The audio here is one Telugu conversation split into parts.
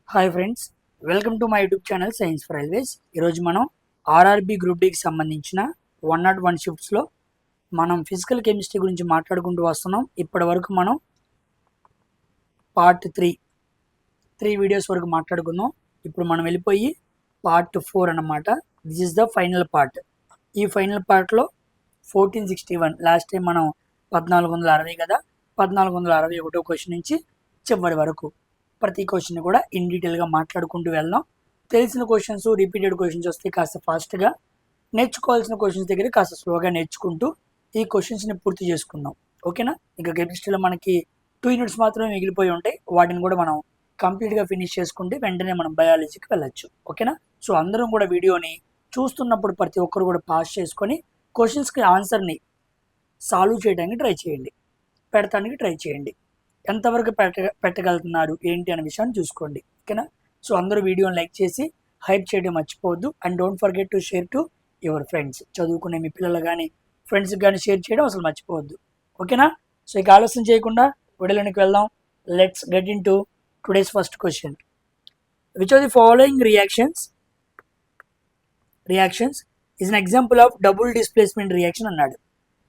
Hi friends, welcome to my YouTube channel science for railways. ఈరోజు మనం ఆర్ఆర్బి గ్రూప్ డికి సంబంధించిన 101 షిఫ్ట్స్లో మనం ఫిజికల్ కెమిస్ట్రీ గురించి మాట్లాడుకుంటూ వస్తున్నాం. ఇప్పటి వరకు మనం పార్ట్ త్రీ వీడియోస్ వరకు మాట్లాడుకుందాం. ఇప్పుడు మనం వెళ్ళిపోయి పార్ట్ 4 అన్నమాట. This is the final part. ఈ ఫైనల్ పార్ట్లో 1461 లాస్ట్ టైం మనం 1460 కదా, 1461 క్వశ్చన్ నుంచి చివరి వరకు ప్రతి క్వశ్చన్ కూడా ఇన్ డీటెయిల్గా మాట్లాడుకుంటూ వెళ్దాం. తెలిసిన క్వశ్చన్స్, రిపీటెడ్ క్వశ్చన్స్ వస్తే కాస్త ఫాస్ట్గా, నేర్చుకోవాల్సిన క్వశ్చన్స్ దగ్గర కాస్త స్లోగా నేర్చుకుంటూ ఈ క్వశ్చన్స్ని పూర్తి చేసుకుందాం. ఓకేనా? ఇంకా కెమిస్ట్రీలో మనకి 2 యూనిట్స్ మాత్రమే మిగిలిపోయి ఉంటాయి. వాటిని కూడా మనం కంప్లీట్గా ఫినిష్ చేసుకుంటే వెంటనే మనం బయాలజీకి వెళ్ళొచ్చు. ఓకేనా? సో అందరం కూడా వీడియోని చూస్తున్నప్పుడు ప్రతి ఒక్కరు కూడా పాస్ చేసుకొని క్వశ్చన్స్కి ఆన్సర్ని సాల్వ్ చేయడానికి ట్రై చేయండి, పెడతానికి ట్రై చేయండి. ఎంతవరకు పెట్టగలుగుతున్నారు ఏంటి అనే విషయాన్ని చూసుకోండి. ఓకేనా? సో అందరూ వీడియోని లైక్ చేసి హైప్ చేయడం మర్చిపోవద్దు. And don't forget to share to your friends. చదువుకునే మీ పిల్లలు కానీ ఫ్రెండ్స్కి కానీ షేర్ చేయడం అసలు మర్చిపోవద్దు. ఓకేనా? సో ఇక ఆలస్యం చేయకుండా వీడియోలోనికి వెళ్దాం. Let's get in to today's first question. Which of the following reactions is an example of double displacement reaction అన్నాడు.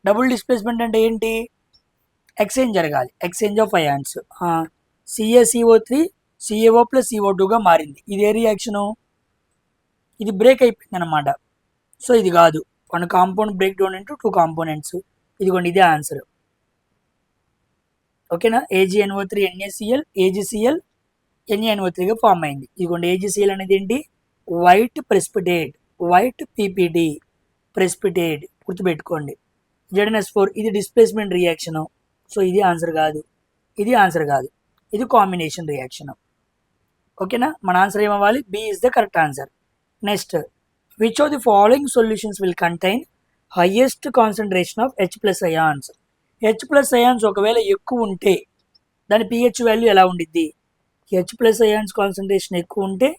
డబుల్ డిస్ప్లేస్మెంట్ అంటే ఏంటి? ఎక్స్చేంజ్ జరగాలి, exchange of ions. CaCO3 CaO + CO2గా మారింది. ఇదే రియాక్షను, ఇది బ్రేక్ అయిపోయింది అనమాట. సో ఇది కాదు, 1 compound break down into 2 components. ఇదిగోండి, ఇదే ఆన్సర్. ఓకేనా? AgNO3 NaCl, AgCl NaNO3గా ఫామ్ అయింది. ఇదిగోండి, AgCl అనేది ఏంటి? White precipitate, white PPD precipitate, గుర్తుపెట్టుకోండి. ZnS4 ఇది డిస్ప్లేస్మెంట్ రియాక్షను. సో ఇది ఆన్సర్ కాదు, ఇది ఆన్సర్ కాదు, ఇది కాంబినేషన్ రియాక్షన్. ఓకేనా? మన ఆన్సర్ ఏమవ్వాలి? B is the correct answer. Next, which of the following solutions will contain highest concentration of H+ ions? H+ ions ఒకవేళ ఎక్కువ ఉంటే దాని pH వాల్యూ ఎలా ఉండిద్ది? H+ అయాన్స్ కాన్సన్ట్రేషన్ ఎక్కువ ఉంటే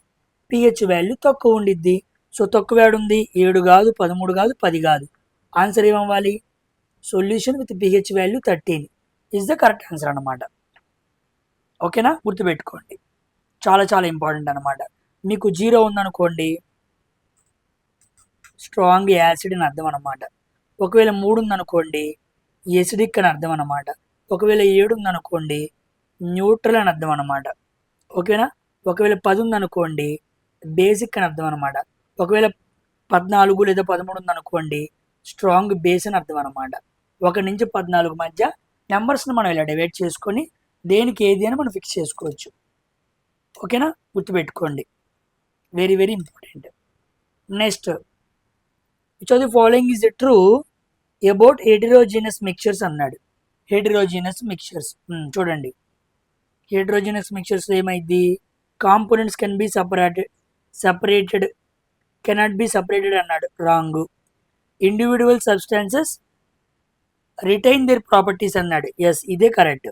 pH వాల్యూ తక్కువ ఉండిద్ది. సో తక్కువ ఉంది, 7 కాదు, 13 కాదు, 10 కాదు. ఆన్సర్ ఏమవ్వాలి? Solution with pH value 13 is the correct answer అనమాట. ఓకేనా? గుర్తుపెట్టుకోండి, చాలా చాలా ఇంపార్టెంట్ అనమాట. మీకు 0 ఉందనుకోండి, స్ట్రాంగ్ యాసిడ్ అని అర్థం అనమాట. ఒకవేళ 3 ఉందనుకోండి, ఎసిడిక్ అని అర్థం అనమాట. ఒకవేళ 7 ఉందనుకోండి, న్యూట్రల్ అని అర్థం అనమాట. ఓకేనా? ఒకవేళ 10 ఉందనుకోండి, బేసిక్ అని అర్థం అనమాట. ఒకవేళ 14 లేదా 13 ఉందనుకోండి, స్ట్రాంగ్ బేస్ అని అర్థం అనమాట. 1 నుంచి 14 మధ్య నెంబర్స్ని మనం ఇలా డివైడ్ చేసుకొని దేనికి ఏది అని మనం ఫిక్స్ చేసుకోవచ్చు. ఓకేనా? గుర్తుపెట్టుకోండి, very very important. Next, which of the following is true about heterogeneous mixtures అన్నాడు. హెటెరోజీనస్ మిక్చర్స్ చూడండి, హెటెరోజీనస్ మిక్చర్స్ ఏమైంది? Components can be separated cannot be separated అన్నాడు. Wrong. Individual substances retain their properties అన్నాడు. ఎస్, ఇదే కరెక్ట్.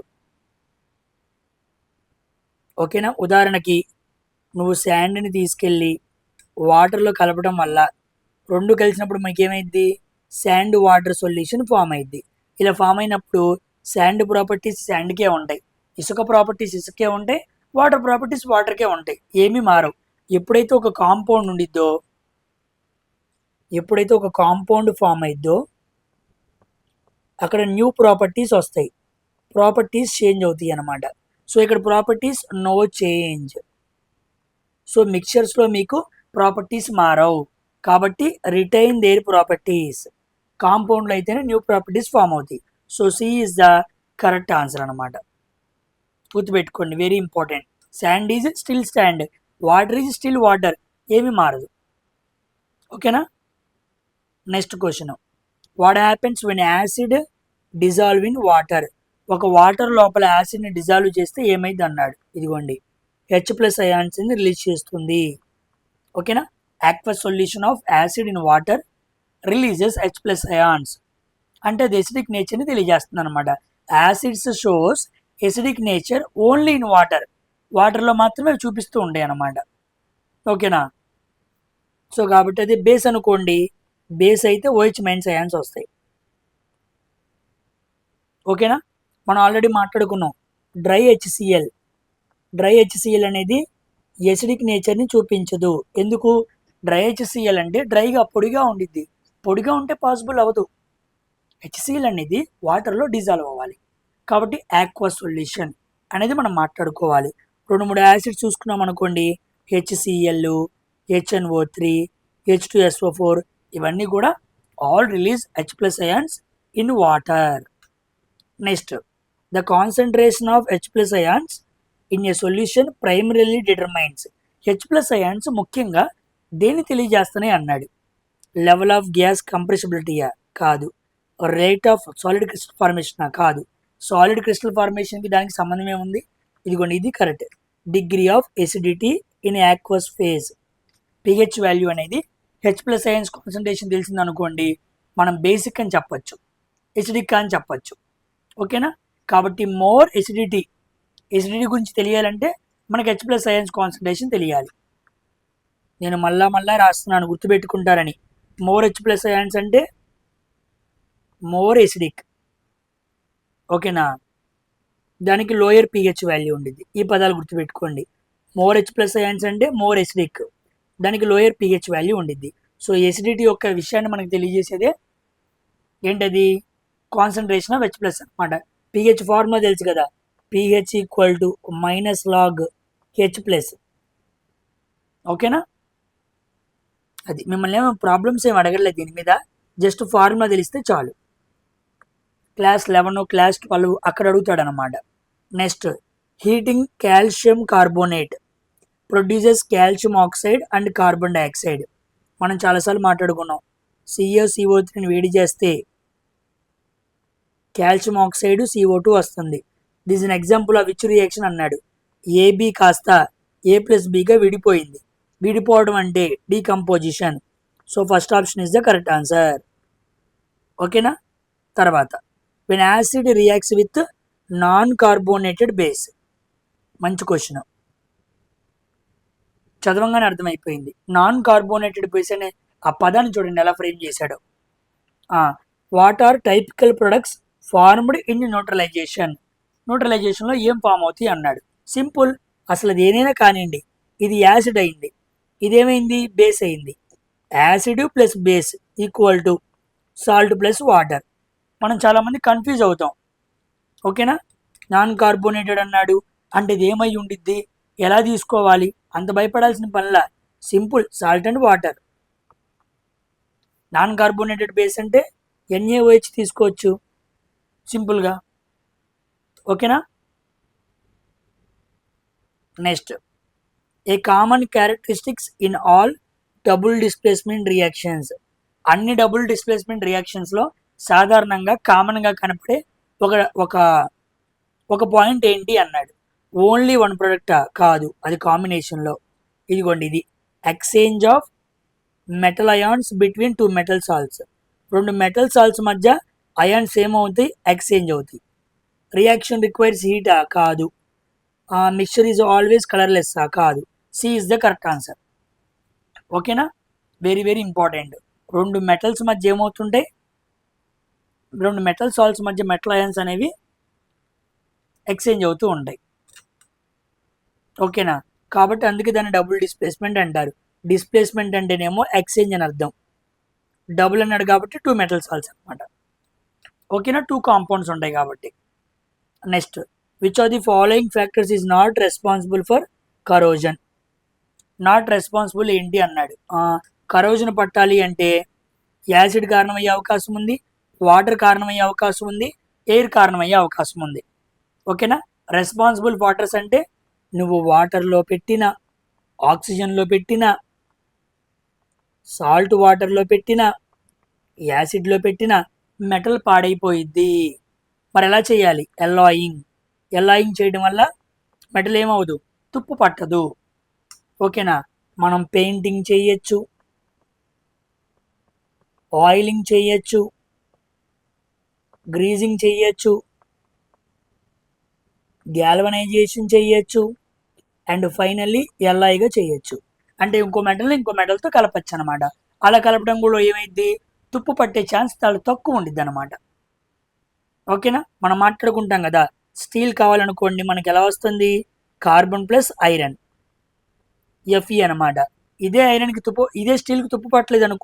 ఓకేనా? ఉదాహరణకి నువ్వు శాండ్ని తీసుకెళ్ళి వాటర్లో కలపడం వల్ల 2 కలిసినప్పుడు మనకి ఏమైంది? శాండ్ వాటర్ సొల్యూషన్ ఫామ్ అయింది. ఇలా ఫామ్ అయినప్పుడు శాండ్ ప్రాపర్టీస్ శాండ్కే ఉంటాయి, ఇసుక ప్రాపర్టీస్ ఇసుకే ఉంటాయి, వాటర్ ప్రాపర్టీస్ వాటర్కే ఉంటాయి, ఏమీ మారవు. ఎప్పుడైతే ఒక కాంపౌండ్ ఫామ్ అయిద్దో అక్కడ న్యూ ప్రాపర్టీస్ వస్తాయి, ప్రాపర్టీస్ చేంజ్ అవుతాయి అన్నమాట. సో ఇక్కడ ప్రాపర్టీస్ నో చేంజ్. సో మిక్చర్స్లో మీకు ప్రాపర్టీస్ మారవు కాబట్టి రిటైన్ దేర్ ప్రాపర్టీస్. కాంపౌండ్లో అయితేనే న్యూ ప్రాపర్టీస్ ఫామ్ అవుతాయి. So C is the correct answer అనమాట. గుర్తుపెట్టుకోండి, very important. Sand is still sand, water is still water, ఏమీ మారదు. ఓకేనా? Next question, what happens when acid dissolve in water? ఒక వాటర్ లోపల యాసిడ్ని డిజాల్వ్ చేస్తే ఏమైంది అన్నాడు. ఇదిగోండి, H+ అయాన్స్ని రిలీజ్ చేస్తుంది. ఓకేనా? aqueous solution of acid in water releases H+ ions అంటే అది ఎసిడిక్ నేచర్ని తెలియజేస్తుంది అనమాట. Acids shows acidic nature only in వాటర్లో మాత్రమే చూపిస్తూ ఉంటాయి అన్నమాట. ఓకేనా? సో కాబట్టి అది బేస్ అనుకోండి, బేస్ అయితే OH- అయాన్స్ వస్తాయి. ఓకేనా? మనం ఆల్రెడీ మాట్లాడుకున్నాం, డ్రై HCl అనేది ఎసిడిక్ నేచర్ని చూపించదు. ఎందుకు? డ్రై హెచ్సిఎల్ అంటే డ్రైగా పొడిగా ఉండిద్ది. పొడిగా ఉంటే పాసిబుల్ అవ్వదు. హెచ్సిఎల్ అనేది వాటర్లో డిజాల్వ్ అవ్వాలి. కాబట్టి ఆక్వా సొల్యూషన్ అనేది మనం మాట్లాడుకోవాలి. 2-3 యాసిడ్స్ చూసుకున్నాం అనుకోండి, హెచ్సిఎల్, హెచ్ఎన్ఓ3, H2SO4 ఇవన్నీ కూడా all release H+ ions in water. Next, the concentration of H+ ions in a solution primarily determines. H+ ions ముఖ్యంగా దేన్ని తెలియజేస్తున్నాయి అన్నాడు. లెవెల్ ఆఫ్ గ్యాస్ కంప్రెసిబిలిటీయా? కాదు. రేట్ ఆఫ్ సాలిడ్ క్రిస్టల్ ఫార్మేషనా? కాదు. సాలిడ్ క్రిస్టల్ ఫార్మేషన్కి దానికి సంబంధం ఏముంది? ఇదిగోండి, ఇది correct. Degree of acidity in aqueous phase. PH value అనేది H+ ions కాన్సన్ట్రేషన్ తెలిసింది అనుకోండి, మనం బేసిక్ అని చెప్పచ్చు, ఎసిడిక్ అని చెప్పచ్చు. ఓకేనా? కాబట్టి మోర్ ఎసిడిటీ గురించి తెలియాలంటే మనకి H+ ions కాన్సన్ట్రేషన్ తెలియాలి. నేను మళ్ళా రాస్తున్నాను గుర్తుపెట్టుకుంటారని. మోర్ H+ ions అంటే మోర్ ఎసిడిక్. ఓకేనా? దానికి లోయర్ పిహెచ్ వాల్యూ ఉండిద్ది. ఈ పదాలు గుర్తుపెట్టుకోండి. మోర్ H+ ions అంటే మోర్ ఎసిడిక్, దానికి లోయర్ పిహెచ్ వాల్యూ ఉండిద్ది. సో ఎసిడిటీ యొక్క విషయాన్ని మనకు తెలియజేసేదే ఏంటది? కాన్సన్ట్రేషన్ ఆఫ్ H+ అనమాట. పిహెచ్ ఫార్ములా తెలుసు కదా, pH equal to -log H+. ఓకేనా? అది మిమ్మల్ని ఏమో ప్రాబ్లమ్స్ ఏమి అడగలేదు దీని మీద, జస్ట్ ఫార్ములా తెలిస్తే చాలు. క్లాస్ 11, క్లాస్ 12 అక్కడ అడుగుతాడు అనమాట. Next, heating calcium carbonate produces calcium oxide and carbon dioxide. మనం చాలాసార్లు మాట్లాడుకున్నాం. CaCO3ని వేడి చేస్తే కాల్షియం ఆక్సైడ్ CO2 వస్తుంది. This in example of which reaction అన్నాడు. AB కాస్త A+Bగా విడిపోయింది. విడిపోవడం అంటే decomposition. So first option is the correct answer. ఓకేనా? తర్వాత, when acid reacts with non carbonated base. మంచి క్వశ్చన్, చదవంగానే అర్థమైపోయింది. నాన్ కార్బోనేటెడ్ బేస్ అనే ఆ పదాన్ని చూడండి ఎలా ఫ్రేమ్ చేశాడో. What are typical products formed in neutralization. న్యూట్రలైజేషన్లో ఏం ఫామ్ అవుతాయి అన్నాడు. సింపుల్, అసలు అది ఏదైనా కానివ్వండి, ఇది యాసిడ్ అయింది, ఇదేమైంది? బేస్ అయింది. Acid plus base equal to salt plus water. మనం చాలామంది కన్ఫ్యూజ్ అవుతాం. ఓకేనా? నాన్ కార్బోనేటెడ్ అన్నాడు అంటే ఇది ఏమై ఉండిద్ది, ఎలా తీసుకోవాలి? అంత భయపడాల్సిన పనిలా, simple, salt and water. Non carbonated base అంటే NaOH తీసుకోవచ్చు సింపుల్గా. ఓకేనా? Next, a common characteristics in all double displacement reactions. అన్ని డబుల్ డిస్ప్లేస్మెంట్ రియాక్షన్స్లో సాధారణంగా కామన్గా కనపడే ఒక పాయింట్ ఏంటి అన్నాడు. ఓన్లీ వన్ ప్రొడక్టా? కాదు, అది కాంబినేషన్లో. ఇదిగోండి, ఇది exchange of metal ions between 2 metal salts. 2 metal salts మధ్య అయాన్స్ ఏమవుతాయి? ఎక్స్చేంజ్ అవుతాయి. రియాక్షన్ రిక్వైర్స్ హీటా? కాదు. మిక్చర్ ఈజ్ ఆల్వేస్ కలర్లెస్సా? కాదు. C is the correct answer. ఓకేనా? Very very important. 2 మెటల్స్ మధ్య ఏమవుతుంటాయి? 2 మెటల్ సాల్ట్స్ మధ్య మెటల్ అయాన్స్ అనేవి ఎక్స్చేంజ్ అవుతూ ఉంటాయి. ఓకేనా? కాబట్టి అందుకే దాన్ని డబుల్ డిస్ప్లేస్మెంట్ అంటారు. డిస్ప్లేస్మెంట్ అంటేనేమో ఎక్స్చేంజ్ అని అర్థం. డబుల్ అన్నాడు కాబట్టి 2 మెటల్ సాల్ట్స్ అనమాట. ఓకేనా? 2 కాంపౌండ్స్ ఉంటాయి కాబట్టి. Next, which are the following factors is not responsible for corrosion. Not responsible ఏంటి అన్నాడు. కరోజన్ పట్టాలి అంటే యాసిడ్ కారణమయ్యే అవకాశం ఉంది, వాటర్ కారణమయ్యే అవకాశం ఉంది, ఎయిర్ కారణమయ్యే అవకాశం ఉంది. ఓకేనా? రెస్పాన్సిబుల్ వాటర్స్ అంటే నువ్వు వాటర్లో పెట్టిన, ఆక్సిజన్లో పెట్టిన, సాల్ట్ వాటర్లో పెట్టిన, యాసిడ్లో పెట్టిన మెటల్ పాడైపోయిద్ది. మరి ఎలా చేయాలి? ఎల్లాయింగ్ చేయడం వల్ల మెటల్ ఏమవదు? తుప్పు పట్టదు. ఓకేనా? మనం పెయింటింగ్ చేయొచ్చు, ఆయిలింగ్ చేయొచ్చు, గ్రీజింగ్ చేయొచ్చు, గ్యాల్వనైజేషన్ చేయొచ్చు, అండ్ ఫైనల్లీ ఎల్లాయిగా చేయొచ్చు. అంటే ఇంకో మెటల్తో కలపచ్చు అనమాట. అలా కలపడం కూడా ఏమైంది? తుప్పు పట్టే ఛాన్స్ చాలా తక్కువ ఉండిద్ది అనమాట. ఓకేనా? మనం మాట్లాడుకుంటాం కదా, స్టీల్ కావాలనుకోండి మనకి ఎలా వస్తుంది? Carbon plus iron. Fe అనమాట. ఇదే ఐరన్కి ఇదే స్టీల్కి తుప్పు పట్టలేదు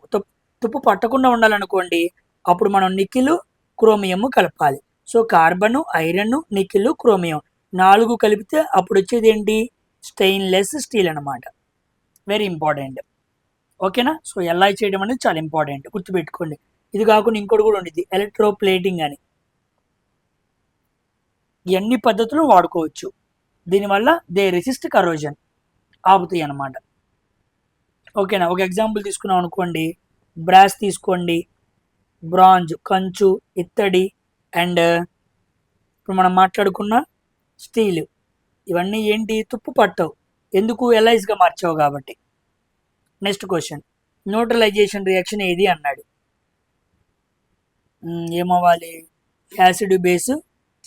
తుప్పు పట్టకుండా ఉండాలనుకోండి, అప్పుడు మనం నికెల్ క్రోమియం కలపాలి. So carbon, iron, nickel, chromium 4 కలిపితే అప్పుడు వచ్చేది ఏంటి? స్టెయిన్లెస్ స్టీల్ అనమాట. Very important. ఓకేనా? సో ఎలా చేయడం అనేది చాలా ఇంపార్టెంట్, గుర్తుపెట్టుకోండి. ఇది కాకుండా ఇంకోటి కూడా ఉండిద్ది, ఎలక్ట్రోప్లేటింగ్ అని. ఎన్ని పద్ధతులు వాడుకోవచ్చు. దీనివల్ల దే రెసిస్ట్ కరోజన్, ఆపుతాయి అన్నమాట. ఓకేనా? ఒక ఎగ్జాంపుల్ తీసుకున్నాం అనుకోండి, బ్రాస్ తీసుకోండి, బ్రాంజ్, కంచు, ఇత్తడి అండ్ ఇప్పుడు మనం మాట్లాడుకున్న స్టీల్, ఇవన్నీ ఏంటి? తుప్పు పట్టవు. ఎందుకు? ఎలైజ్గా మార్చావు కాబట్టి. నెక్స్ట్ క్వశ్చన్, న్యూట్రలైజేషన్ రియాక్షన్ ఏది అన్నాడు. ఏమవ్వాలి? యాసిడ్ బేస్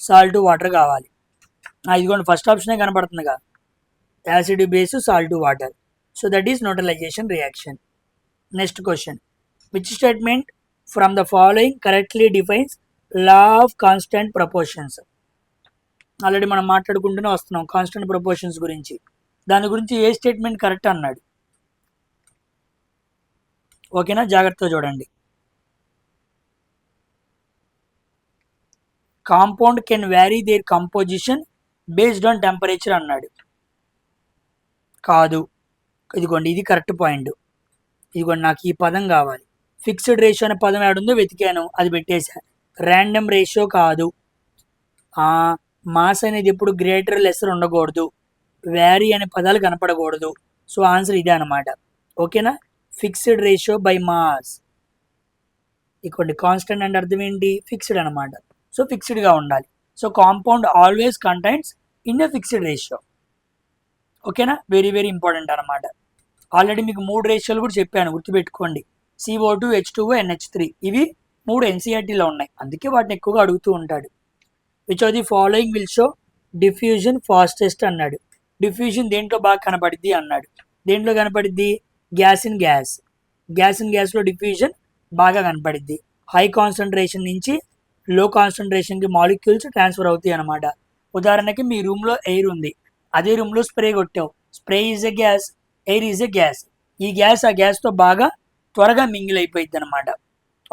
సాల్ట్ వాటర్ కావాలి. ఇదిగోండి ఫస్ట్ ఆప్షనే కనపడుతుందిగా, acid base salt water. So that is neutralization reaction. Next question, which statement from the following correctly defines law of constant proportions. Already మనం మాట్లాడుకుంటూనే వస్తున్నాం కాన్స్టెంట్ ప్రపోర్షన్స్ గురించి. దాని గురించి ఏ స్టేట్మెంట్ కరెక్ట్ అన్నాడు. ఓకేనా? జాగ్రత్తగా చూడండి. Compound can vary their composition based on temperature అన్నాడు. కాదు. ఇదిగోండి ఇది కరెక్ట్ పాయింట్. ఇదిగోండి నాకు ఈ పదం కావాలి. ఫిక్స్డ్ రేషియో అనే పదం ఏడుందో వెతికాను, అది పెట్టేశా. ర్యాండమ్ రేషియో కాదు. మాస్ అనేది ఎప్పుడు గ్రేటర్ లెస్సర్ ఉండకూడదు. వ్యారీ అనే పదాలు కనపడకూడదు. సో ఆన్సర్ ఇదే అనమాట. ఓకేనా? Fixed ratio by mass. ఇదిగోండి కాన్స్టెంట్ అంటే అర్థం ఏంటి? ఫిక్స్డ్ అనమాట. సో ఫిక్స్డ్గా ఉండాలి. So compound always contains in a fixed ratio. ఓకేనా? వెరీ వెరీ ఇంపార్టెంట్ అనమాట. ఆల్రెడీ మీకు 3 రేషియోలు కూడా చెప్పాను, గుర్తుపెట్టుకోండి. CO2, H2O, NH3 ఇవి 3 NCERTలో ఉన్నాయి, అందుకే వాటిని ఎక్కువగా అడుగుతూ ఉంటాడు. Which of the following will show diffusion fastest అన్నాడు. డిఫ్యూజన్ దేంట్లో బాగా కనపడిద్ది అన్నాడు. దేంట్లో కనపడిద్ది? గ్యాస్ ఇన్ గ్యాస్లో డిఫ్యూజన్ బాగా కనపడిద్ది. హై కాన్సన్ట్రేషన్ నుంచి లో కాన్సన్ట్రేషన్కి మాలిక్యూల్స్ ట్రాన్స్ఫర్ అవుతాయి అనమాట. ఉదాహరణకి మీ రూమ్లో ఎయిర్ ఉంది, అదే రూమ్లో స్ప్రే కొట్టావు. Spray is a gas, air is a gas. ఈ గ్యాస్ ఆ గ్యాస్తో బాగా త్వరగా మింగిల్ అయిపోయింది అనమాట.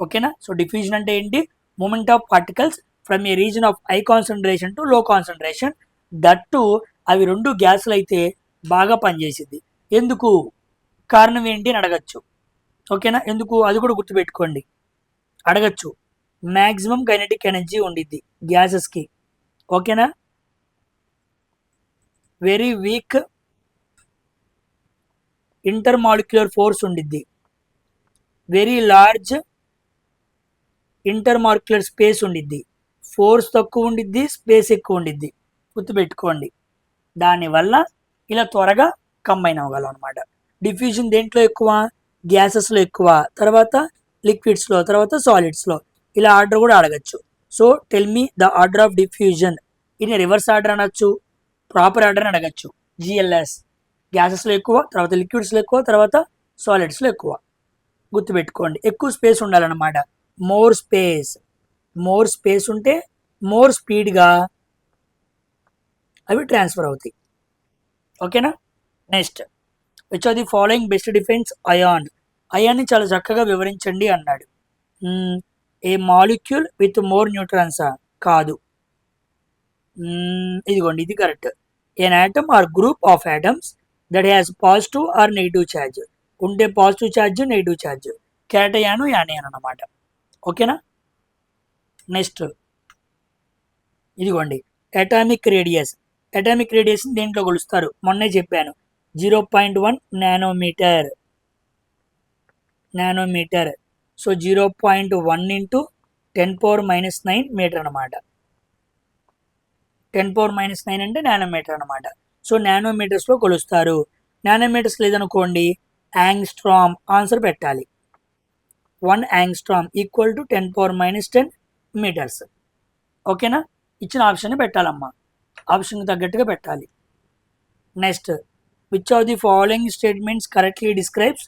ఓకేనా? సో డిఫ్యూజన్ అంటే ఏంటి? Movement of particles from a region of high concentration to low concentration. That అవి 2 గ్యాసులు అయితే బాగా పనిచేసింది. ఎందుకు? కారణం ఏంటి అని అడగచ్చు. ఓకేనా? ఎందుకు? అది కూడా గుర్తుపెట్టుకోండి, అడగచ్చు. మ్యాక్సిమం కైనెటిక్ ఎనర్జీ ఉండిద్ది గ్యాసెస్కి. ఓకేనా? వెరీ వీక్ ఇంటర్మాలిక్యులర్ ఫోర్స్ ఉండిద్ది. వెరీ లార్జ్ ఇంటర్మాలిక్యులర్ స్పేస్ ఉండిద్ది. ఫోర్స్ తక్కువ ఉండిద్ది, స్పేస్ ఎక్కువ ఉండిద్ది. గుర్తుపెట్టుకోండి. దానివల్ల ఇలా త్వరగా కంబైన్ అవ్వగలం అనమాట. డిఫ్యూజన్ దేంట్లో ఎక్కువ? గ్యాసెస్లో ఎక్కువ, తర్వాత లిక్విడ్స్లో, తర్వాత సాలిడ్స్లో. ఇలా ఆర్డర్ కూడా అడగచ్చు. So tell me the order of diffusion. ఇది రివర్స్ ఆర్డర్ అనొచ్చు, ప్రాపర్ ఆర్డర్ అని అడగచ్చు. GLS గ్యాసెస్లో ఎక్కువ, తర్వాత లిక్విడ్స్లో ఎక్కువ, తర్వాత సాలిడ్స్లో ఎక్కువ. గుర్తుపెట్టుకోండి. ఎక్కువ స్పేస్ ఉండాలన్నమాట. మోర్ స్పేస్ ఉంటే మోర్ స్పీడ్గా అవి ట్రాన్స్ఫర్ అవుతాయి. ఓకేనా? Next, which are the following best defines ion. అయాన్ని చాలా చక్కగా వివరించండి అన్నాడు. ఏ మాలిక్యూల్ విత్ మోర్ న్యూట్రాన్సా? కాదు. ఇదిగోండి ఇది correct. An atom or group of atoms that has positive or negative charge. ఉంటే positive charge, negative charge. Cation, anion అన్నమాట. ఓకేనా? నెక్స్ట్ ఇదిగోండి అటామిక్ రేడియస్. అటామిక్ రేడియస్ దేంట్లో కొలుస్తారు? మొన్నే చెప్పాను, 0.1 నానోమీటర్. సో 0.1 ఇంటూ 10⁻⁹ మీటర్ అనమాట. 10⁻⁹ అంటే నానోమీటర్ అనమాట. సో నానోమీటర్స్లో కొలుస్తారు. నానోమీటర్స్ లేదనుకోండి, యాంగ్స్ట్రామ్ ఆన్సర్ పెట్టాలి. 1 యాంగ్స్ట్రామ్ ఈక్వల్ టు 10⁻⁻10 మీటర్స్. ఓకేనా? ఇచ్చిన ఆప్షన్ పెట్టాలమ్మా, ఆప్షన్కి తగ్గట్టుగా పెట్టాలి. Next, which of the following statements correctly describes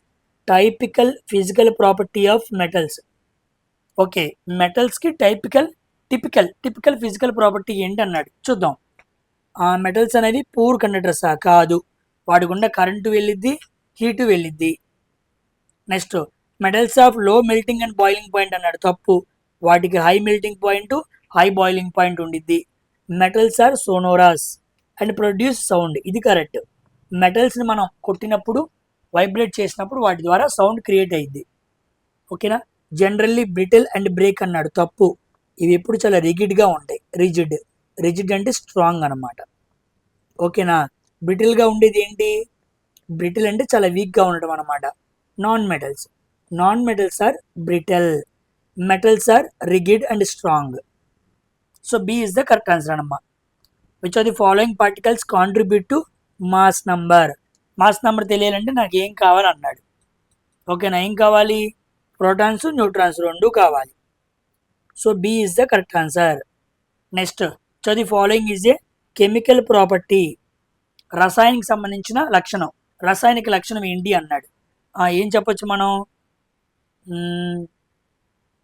typical physical property of metals. Okay, మెటల్స్కి టిపికల్ ఫిజికల్ ప్రాపర్టీ ఏంటి అన్నాడు. చూద్దాం. మెటల్స్ అనేవి పూర్ కండక్టర్సా? కాదు. వాటి గుండా కరెంటు వెళ్ళిద్ది, హీటు వెళ్ళిద్ది. Next metals of low melting and boiling point అన్నాడు, తప్పు. వాటికి high melting point, high boiling point ఉండిద్ది. Metals are sonorous and produce sound, ఇది కరెక్ట్. మెటల్స్ని మనం కొట్టినప్పుడు, వైబ్రేట్ చేసినప్పుడు వాటి ద్వారా సౌండ్ క్రియేట్ అయ్యిద్ది. ఓకేనా. జనరల్లీ బ్రిటిల్ అండ్ బ్రేక్ అన్నాడు, తప్పు. ఇవి ఎప్పుడు చాలా రిజిడ్గా ఉంటాయి. రిజిడ్ అంటే స్ట్రాంగ్ అనమాట. ఓకేనా. బ్రిటిల్గా ఉండేది ఏంటి? బ్రిటిల్ అంటే చాలా వీక్గా ఉండటం అనమాట. Non metals are brittle, metals are rigid and strong. So B is the correct answer అనమ్మా. Which are the following particles contribute to mass number? Mass number తెలియాలంటే నాకు ఏం కావాలన్నాడు. ఓకేనా. ఏం కావాలి? ప్రోటాన్స్, న్యూట్రాన్స్ రెండు కావాలి. So B is the correct answer. Next, so the following is a chemical property. రసాయనికి సంబంధించిన లక్షణం, రసాయనిక లక్షణం ఏంటి అన్నాడు. ఏం చెప్పొచ్చు మనం?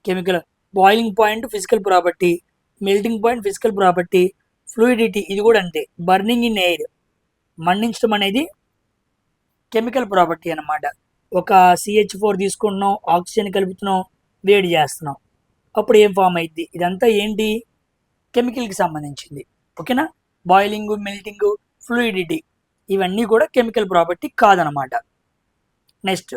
Chemical boiling point physical property, melting point physical property, fluidity ఇది కూడా అంతే. బర్నింగ్ ఇన్ ఎయిర్, మండించడం అనేది కెమికల్ ప్రాపర్టీ అనమాట. ఒక CH4 తీసుకుంటున్నాం, ఆక్సిజన్ కలుపుతున్నాం, వేడి చేస్తున్నాం, అప్పుడు ఏం ఫామ్ అయింది? ఇదంతా ఏంటి? కెమికల్కి సంబంధించింది. ఓకేనా. బాయిలింగ్, మెల్టింగ్, ఫ్లూయిడిటీ ఇవన్నీ కూడా కెమికల్ ప్రాపర్టీ కాదనమాట. Next,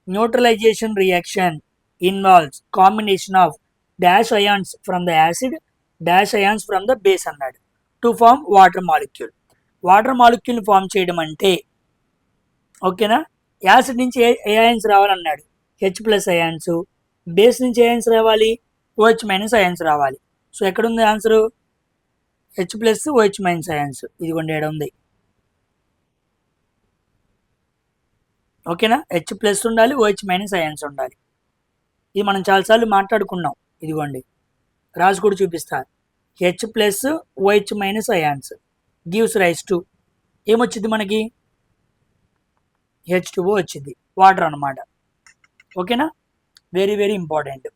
neutralization reaction involves combination of dash ions from the acid, dash ions from the base అన్నాడు to form water molecule. Water మాలిక్యూల్ని ఫామ్ చేయడం అంటే, ఓకేనా, యాసిడ్ నుంచి ఏ అయాన్స్ రావాలన్నాడు? H+ ions. బేస్ నుంచి ఏ అయాన్స్ రావాలి? OH- అయాన్స్ రావాలి. సో ఎక్కడుంది ఆన్సరు? H+ OH- అయాన్స్ ఇదిగోండి ఏడ ఉంది. ఓకేనా. H+ ఉండాలి, OH- అయాన్స్ ఉండాలి. ఇది మనం చాలాసార్లు మాట్లాడుకున్నాం. ఇదిగోండి రాజు కూడా చూపిస్తారు. H+ OH- ions gives rise to ఏమొచ్చింది మనకి? H2O వచ్చింది, వాటర్ అనమాట. ఓకేనా. Very very important.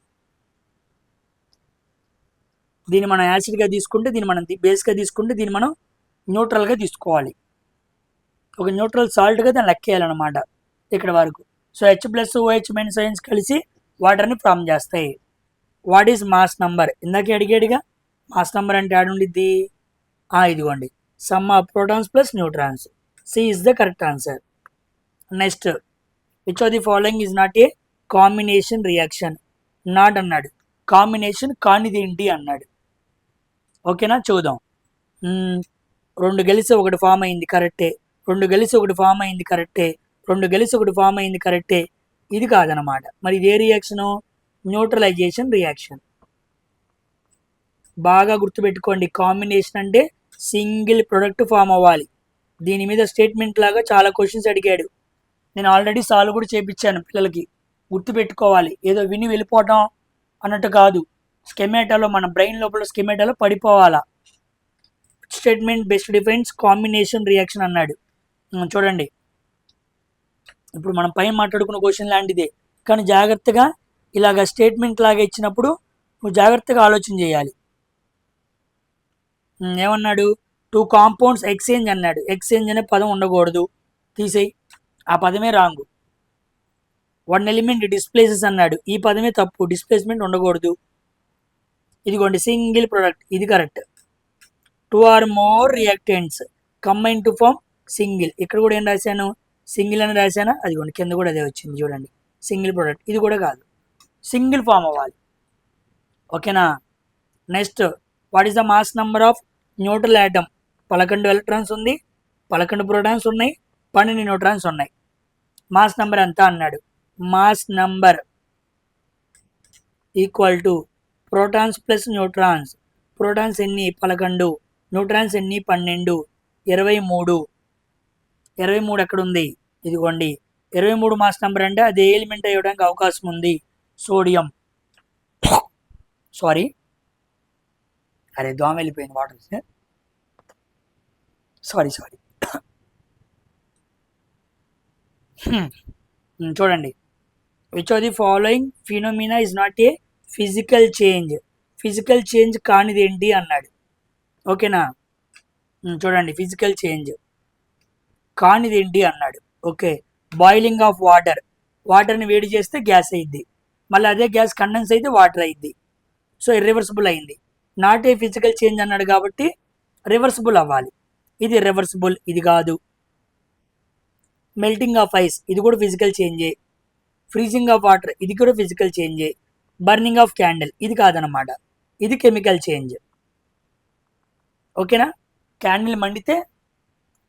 దీన్ని మనం యాసిడ్గా తీసుకుంటే, దీన్ని మనం బేస్గా తీసుకుంటే, దీన్ని మనం న్యూట్రల్గా తీసుకోవాలి. ఒక న్యూట్రల్ సాల్ట్గా దాన్ని లెక్కేయాలన్నమాట ఇక్కడ వరకు. సో H+ OH- అయాన్స్ కలిసి వాటర్ని ఫామ్ చేస్తాయి. What is mass number? ఇందాకే అడిగాడుగా. మాస్ నంబర్ అంటే ఆడుండిద్ది, ఇదిగోండి sum of protons plus neutrons. C is the correct answer. Next, which of the following is not a combination reaction? Not అన్నాడు. కాంబినేషన్ కానిది ఏంటి అన్నాడు. ఓకేనా. చూద్దాం. రెండు కలిసి ఒకటి ఫామ్ అయింది, కరెక్టే. రెండు కలిసి ఒకటి ఫామ్ అయింది, కరెక్టే. రెండు కలిసి ఒకటి ఫామ్ అయింది, కరెక్టే. ఇది కాదనమాట. మరి ఇదే రియాక్షను? Neutralisation reaction. బాగా గుర్తుపెట్టుకోండి, కాంబినేషన్ అంటే సింగిల్ ప్రొడక్ట్ ఫామ్ అవ్వాలి. దీని మీద స్టేట్మెంట్ లాగా చాలా క్వశ్చన్స్ అడిగాడు. నేను ఆల్రెడీ సాల్వ్ కూడా చేపించాను పిల్లలకి. గుర్తుపెట్టుకోవాలి, ఏదో విని వెళ్ళిపోవటం అన్నట్టు కాదు. స్కెమేటాలో, మన బ్రెయిన్ లోపల స్కెమేటాలో పడిపోవాలా. Statement best defines combination reaction అన్నాడు. చూడండి, ఇప్పుడు మనం పైన మాట్లాడుకున్న క్వశ్చన్ లాంటిదే, కానీ జాగ్రత్తగా ఇలాగ స్టేట్మెంట్ లాగా ఇచ్చినప్పుడు నువ్వు జాగ్రత్తగా ఆలోచన చేయాలి. ఏమన్నాడు? 2 కాంపౌండ్స్ ఎక్స్చేంజ్ అన్నాడు. ఎక్స్చేంజ్ అనే పదం ఉండకూడదు, తీసేయి, ఆ పదమే రాంగు. 1 ఎలిమెంట్ డిస్ప్లేసెస్ అన్నాడు. ఈ పదమే తప్పు, డిస్ప్లేస్మెంట్ ఉండకూడదు. ఇదిగోండి సింగిల్ ప్రొడక్ట్, ఇది correct. 2 or more reactants combine to form single. ఇక్కడ కూడా ఏం రాశాను? సింగిల్ అని రాశానా? అదిగోండి కింద కూడా అదే వచ్చింది చూడండి, సింగిల్ ప్రొడక్ట్. ఇది కూడా కాదు, సింగిల్ ఫామ్ అవ్వాలి. ఓకేనా. Next, what is the mass number of neutral atom? 11 electrons ఉంది, 11 ప్రోటాన్స్ ఉన్నాయి, 12 న్యూట్రాన్స్ ఉన్నాయి. మాస్ నంబర్ ఎంత అన్నాడు? Mass number equal to protons plus neutrons. Protons ఎన్ని? 11. న్యూట్రాన్స్ ఎన్ని? 12. 23. 23 ఎక్కడ ఉంది? ఇదిగోండి 23 మాస్ నంబర్ అంటే అది ఎలిమెంట్ అయ్యడానికి అవకాశం ఉంది, సోడియం. సారీ, అరే దోమ వెళ్ళిపోయింది వాటర్. సారీ. చూడండి, which of the following phenomena is not A physical change? Physical change కానిది ఏంటి అన్నాడు. ఓకేనా. చూడండి, ఫిజికల్ చేంజ్ కానిదేంటి అన్నాడు. ఓకే, బాయిలింగ్ ఆఫ్ వాటర్, వాటర్ని వేడి చేస్తే గ్యాస్ అయింది, మళ్ళీ అదే గ్యాస్ కండెన్స్ అయితే వాటర్ అయింది. సో ఇర్రివర్సిబుల్ అయింది. నాట్ ఏ ఫిజికల్ చేంజ్ అన్నాడు కాబట్టి రివర్సిబుల్ అవ్వాలి. ఇది రివర్సిబుల్, ఇది కాదు. మెల్టింగ్ ఆఫ్ ఐస్, ఇది కూడా ఫిజికల్ చేంజే. ఫ్రీజింగ్ ఆఫ్ వాటర్, ఇది కూడా ఫిజికల్ చేంజే. బర్నింగ్ ఆఫ్ క్యాండిల్, ఇది కాదనమాట, ఇది కెమికల్ చేంజ్. ఓకేనా, క్యాండిల్ మండితే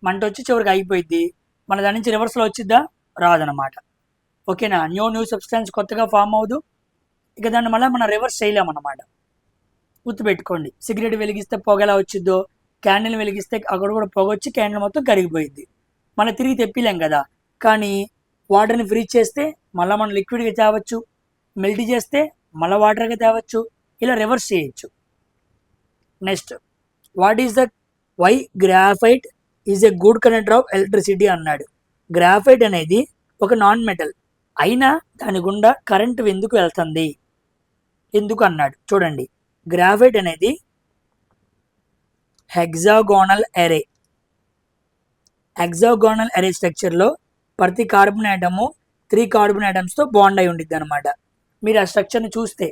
మంట వచ్చి చివరికి అయిపోయింది, మన దాని నుంచి రివర్స్లో వచ్చిద్దా, రాదనమాట. ఓకేనా, న్యూ సబ్స్టాన్స్ కొత్తగా ఫామ్ అవ్వదు, ఇక దాన్ని మళ్ళీ మనం రివర్స్ చేయలేమన్నమాట. గుర్తుపెట్టుకోండి, సిగరెట్ వెలిగిస్తే పొగ ఎలా వచ్చిద్దో, క్యాండిల్ వెలిగిస్తే అక్కడ కూడా పొగ వచ్చి క్యాండిల్ మొత్తం కరిగిపోయింది, మళ్ళీ తిరిగి తెప్పిలేం కదా. కానీ వాటర్ని ఫ్రీజ్ చేస్తే మళ్ళీ మనం లిక్విడ్గా తేవచ్చు, మెల్ట్ చేస్తే మళ్ళీ వాటర్గా తేవచ్చు, ఇలా రివర్స్ చేయొచ్చు. Next, what is the why graphite is a good conductor of electricity అన్నాడు. గ్రాఫైట్ అనేది ఒక నాన్ మెటల్, అయినా దాని గుండా కరెంటు ఎందుకు వెళ్తుంది, ఎందుకు అన్నాడు. చూడండి, గ్రాఫైట్ అనేది హెక్సాగోనల్ అరే. హెక్సాగోనల్ అరే స్ట్రక్చర్లో ప్రతి కార్బన్ ఆటము 3 కార్బన్ ఆటమ్స్తో బాండ్ అయి ఉండిద్ది అనమాట. మీరు ఆ స్ట్రక్చర్ని చూస్తే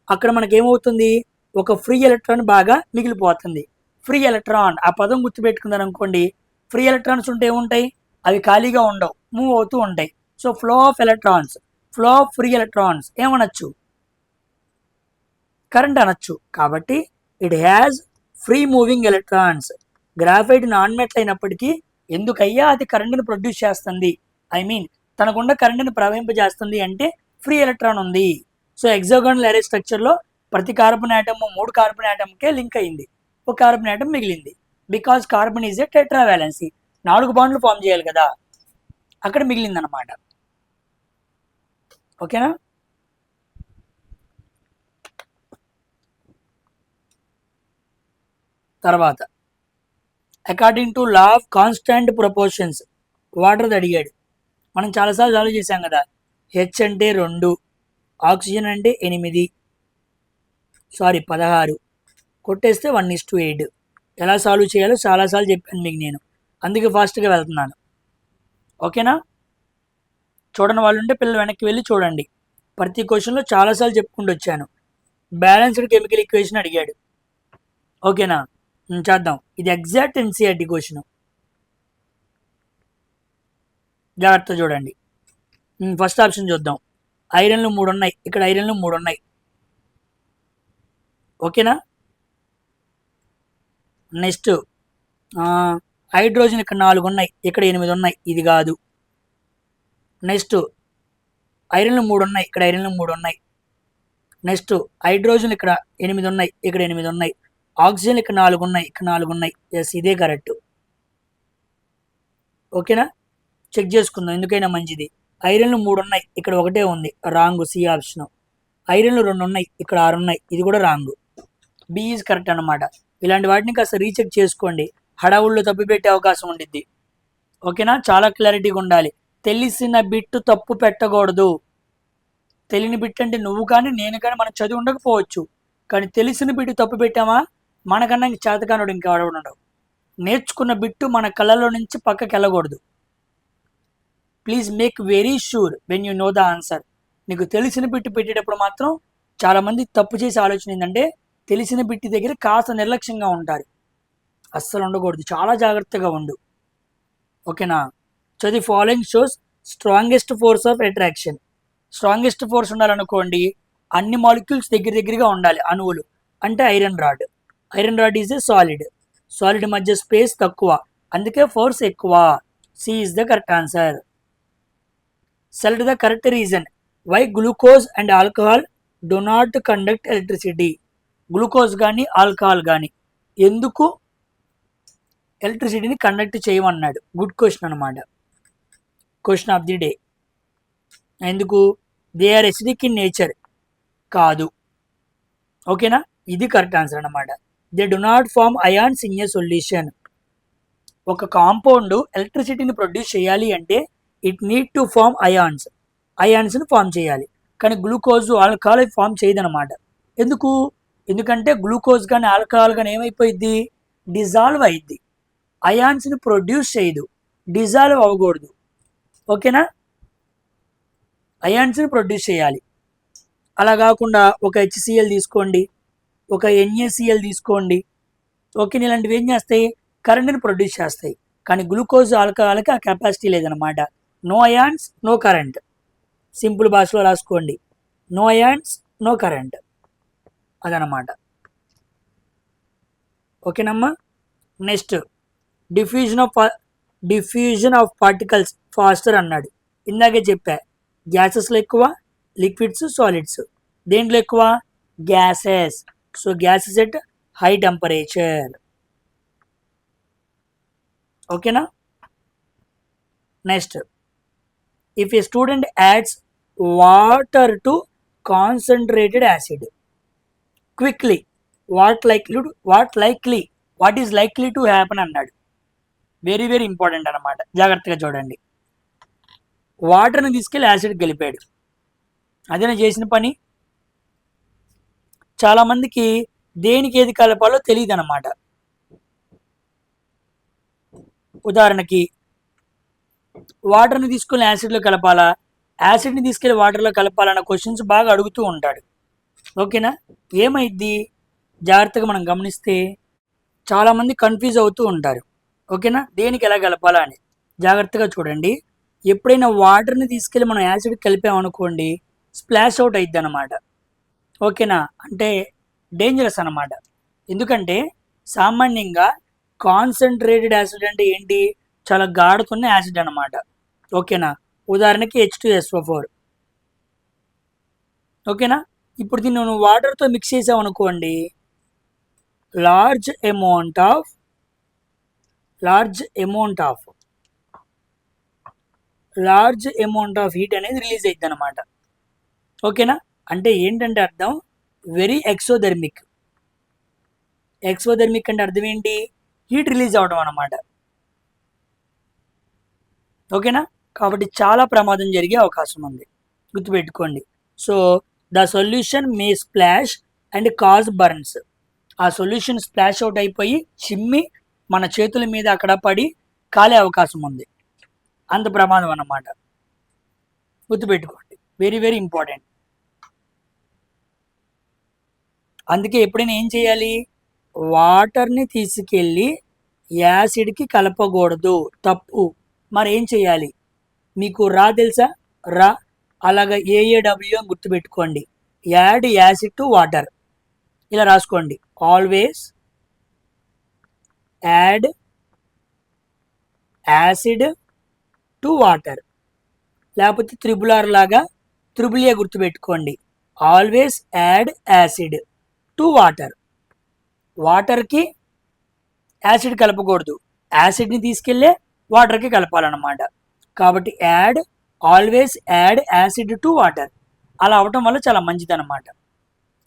అక్కడ మనకి ఏమవుతుంది, ఒక ఫ్రీ ఎలక్ట్రాన్ బాగా మిగిలిపోతుంది. ఫ్రీ ఎలక్ట్రాన్, ఆ పదం గుర్తుపెట్టుకున్నారు అనుకోండి, ఫ్రీ ఎలక్ట్రాన్స్ ఉంటే ఏముంటాయి, అవి ఖాళీగా ఉండవు, మూవ్ అవుతూ ఉంటాయి. So flow of electrons, flow of free electrons ఏమనొచ్చు, కరెంట్ అనొచ్చు. కాబట్టి it has free moving electrons. Graphite non metal అయినప్పటికీ ఎందుకయ్యా అది కరెంటుని ప్రొడ్యూస్ చేస్తుంది, ఐ మీన్ తనకుండా కరెంటుని ప్రవహింపజేస్తుంది అంటే ఫ్రీ ఎలక్ట్రాన్ ఉంది. సో హెక్సాగోనల్ అరే స్ట్రక్చర్లో ప్రతి కార్బన్ ఆటమ్ 3 కార్బన్ ఆటమ్కే లింక్ అయింది, ఒక కార్బన్ ఆటమ్ మిగిలింది. బికాజ్ కార్బన్ ఈజ్ ఏ టెట్రావాలెన్సీ, 4 బాండ్లు ఫామ్ చేయాలి కదా, అక్కడ మిగిలింది అనమాట. ఓకేనా. తర్వాత according to law of constant proportions, వాటర్ది అడిగాడు. మనం చాలాసార్లు సాల్వ్ చేసాం కదా, హెచ్ అంటే 2, ఆక్సిజన్ అంటే 16, కొట్టేస్తే 1:8. ఎలా సాల్వ్ చేయాలో చాలాసార్లు చెప్పాను మీకు నేను, అందుకే ఫాస్ట్గా వెళ్తున్నాను. ఓకేనా, చూడని వాళ్ళు ఉంటే పిల్లలు వెనక్కి వెళ్ళి చూడండి, ప్రతి క్వశ్చన్లో చాలాసార్లు చెప్పుకుంటూ వచ్చాను. బ్యాలెన్స్డ్ కెమికల్ ఈక్వేషన్ అడిగాడు. ఓకేనా, చేద్దాం. ఇది ఎగ్జాక్ట్ ఎన్సీఆర్టీ క్వశ్చన్, జాగ్రత్త చూడండి. ఫస్ట్ ఆప్షన్ చూద్దాం. ఐరన్లు 3 ఉన్నాయి, ఇక్కడ ఐరన్లు 3 ఉన్నాయి. ఓకేనా. నెక్స్ట్ హైడ్రోజన్ ఇక్కడ 4 ఉన్నాయి, ఇక్కడ 8 ఉన్నాయి, ఇది కాదు. నెక్స్ట్ ఐరన్లు 3 ఉన్నాయి, ఇక్కడ ఐరన్లు 3 ఉన్నాయి. నెక్స్ట్ హైడ్రోజన్ ఇక్కడ 8 ఉన్నాయి, ఇక్కడ 8 ఉన్నాయి. ఆక్సిజన్ ఇక్కడ 4 ఉన్నాయి, ఇక్కడ 4 ఉన్నాయి. ఎస్, ఇదే కరెక్ట్. ఓకేనా, చెక్ చేసుకుందాం ఎందుకైనా మంచిది. ఐరన్లు 3 ఉన్నాయి, ఇక్కడ 1 ఉంది, రాంగ్, సి ఆప్షన్. ఐరన్లు 2 ఉన్నాయి, ఇక్కడ 6 ఉన్నాయి, ఇది కూడా రాంగ్. బి ఈజ్ కరెక్ట్ అనమాట. ఇలాంటి వాటిని కాస్త రీచెక్ చేసుకోండి, హడావుల్లో తప్పు పెట్టే అవకాశం ఉండిద్ది. ఓకేనా, చాలా క్లారిటీగా ఉండాలి. తెలిసిన బిట్టు తప్పు పెట్టకూడదు. తెలియని బిట్ అంటే నువ్వు కానీ నేను కానీ మనం చదివి ఉండకపోవచ్చు, కానీ తెలిసిన బిట్టు తప్పు పెట్టామా మనకన్నా చేతకానుడు ఇంకా ఉండవు. నేర్చుకున్న బిట్టు మన కళ్ళలో నుంచి పక్కకి వెళ్ళకూడదు. Please make very sure when you know the answer. నీకు తెలిసిన బిట్టు పెట్టేటప్పుడు మాత్రం చాలామంది తప్పు చేసే ఆలోచన ఏంటంటే తెలిసిన బిట్టి దగ్గర కాస్త నిర్లక్ష్యంగా ఉంటారు. అస్సలు ఉండకూడదు, చాలా జాగ్రత్తగా ఉండు. ఓకేనా. So the following shows strongest force of attraction. Strongest force ఉండాలనుకోండి, అన్ని మాలిక్యూల్స్ దగ్గరగా ఉండాలి, అణువులు. అంటే iron rod. Iron rod is a solid. Solid మధ్య స్పేస్ తక్కువ, అందుకే ఫోర్స్ ఎక్కువ. C is the correct answer. Select the correct reason why glucose and alcohol do not conduct electricity. Glucose కానీ ఆల్కహాల్ కానీ ఎందుకు ఎలక్ట్రిసిటీని కండక్ట్ చేయమన్నాడు. గుడ్ క్వశ్చన్ అనమాట, క్వశ్చన్ ఆఫ్ ది డే. ఎందుకు? They are acidic in nature. కాదు. ఓకేనా, ఇది కరెక్ట్ ఆన్సర్ అనమాట. They do not form ions in a solution. ఒక కాంపౌండ్ ఎలక్ట్రిసిటీని ప్రొడ్యూస్ చేయాలి అంటే it need to form ions. అయాన్స్ని ఫామ్ చేయాలి, కానీ గ్లూకోజ్ ఆల్కహాల్ ఫామ్ చేయదనమాట. ఎందుకు? ఎందుకంటే గ్లూకోజ్ కానీ ఆల్కహాల్ కానీ ఏమైపోయిద్ది, డిజాల్వ్ అయింది, అయాన్స్ని ప్రొడ్యూస్ చేయదు. డిజాల్వ్ అవ్వకూడదు. ఓకేనా, అయాన్స్ని ప్రొడ్యూస్ చేయాలి. అలా కాకుండా ఒక HCl తీసుకోండి, ఒక NaCl తీసుకోండి, ఓకే, ఇలాంటివి ఏం చేస్తాయి, కరెంట్ని ప్రొడ్యూస్ చేస్తాయి. కానీ గ్లూకోజ్ ఆల్కహాల్కి ఆ కెపాసిటీ లేదనమాట. No ions no current, simple భాషలో రాసుకోండి, నో అయాన్స్ నో కరెంట్, అదనమాట. ఓకేనమ్మా. Next diffusion of particles faster అన్నాడు. ఇందాకే చెప్పా, గ్యాసెస్లో ఎక్కువ, లిక్విడ్స్ సాలిడ్స్. దేంట్లో ఎక్కువ, gases. So gases at high temperature. ఓకేనా. Next, if a student adds water to concentrated acid quickly, what is likely to happen అన్నాడు. వెరీ వెరీ ఇంపార్టెంట్ అనమాట, జాగ్రత్తగా చూడండి. వాటర్ని తీసుకెళ్ళి యాసిడ్ గెలిపాడు, అదేనా చేసిన పని. చాలామందికి దేనికి ఏది కలపాలో తెలియదు అనమాట. ఉదాహరణకి వాటర్ని తీసుకెళ్ళి యాసిడ్లో కలపాలా, యాసిడ్ని తీసుకెళ్ళి వాటర్లో కలపాలన్న క్వశ్చన్స్ బాగా అడుగుతూ ఉంటాడు. ఓకేనా, ఏమైద్ది జాగ్రత్తగా మనం గమనిస్తే చాలామంది కన్ఫ్యూజ్ అవుతూ ఉంటారు. ఓకేనా, దేనికి ఎలా కలపాలా అని జాగ్రత్తగా చూడండి. ఎప్పుడైనా వాటర్ని తీసుకెళ్ళి మనం యాసిడ్ కలిపామనుకోండి, స్ప్లాష్ అవుట్ అయిద్ది అనమాట. ఓకేనా, అంటే డేంజరస్ అనమాట. ఎందుకంటే సామాన్యంగా కాన్సన్ట్రేటెడ్ యాసిడ్ అంటే ఏంటి, చాలా గాఢతున్న యాసిడ్ అనమాట. ఓకేనా, ఉదాహరణకి H2SO4. ఓకేనా, ఇప్పుడు దీన్ని నువ్వు వాటర్తో మిక్స్ చేసావు అనుకోండి, లార్జ్ అమౌంట్ ఆఫ్ హీట్ అనేది రిలీజ్ అవుతుంది అనమాట. ఓకేనా, అంటే ఏంటంటే అర్థం వెరీ ఎక్సోథెర్మిక్ అంటే అర్థం ఏంటి, హీట్ రిలీజ్ అవడం అనమాట. ఓకేనా, కాబట్టి చాలా ప్రమాదం జరిగే అవకాశం ఉంది, గుర్తుపెట్టుకోండి. So the solution May splash and cause burns. ఆ సొల్యూషన్ స్ప్లాష్ అవుట్ అయిపోయి చిమ్మి మన చేతుల మీద అక్కడ పడి కాలే అవకాశం ఉంది, అంత ప్రమాదం అన్నమాట. గుర్తుపెట్టుకోండి, వెరీ వెరీ ఇంపార్టెంట్. అందుకే ఎప్పుడైనా ఏం చేయాలి, వాటర్ని తీసుకెళ్ళి యాసిడ్కి కలపకూడదు, తప్పు. మరి ఏం చేయాలి, మీకు తెలుసా, అలాగా AAW అని గుర్తుపెట్టుకోండి. యాడ్ యాసిడ్ టు వాటర్, ఇలా రాసుకోండి. Always add acid to water, లేకపోతే త్రిబుల్ లాగా త్రిబుల్ ఏ గుర్తుపెట్టుకోండి. Always add acid to water. వాటర్కి యాసిడ్ కలపకూడదు, యాసిడ్ని తీసుకెళ్ళే వాటర్కి కలపాలన్నమాట. కాబట్టి always add acid to water. అలా అవటం వల్ల చాలా మంచిది అనమాట.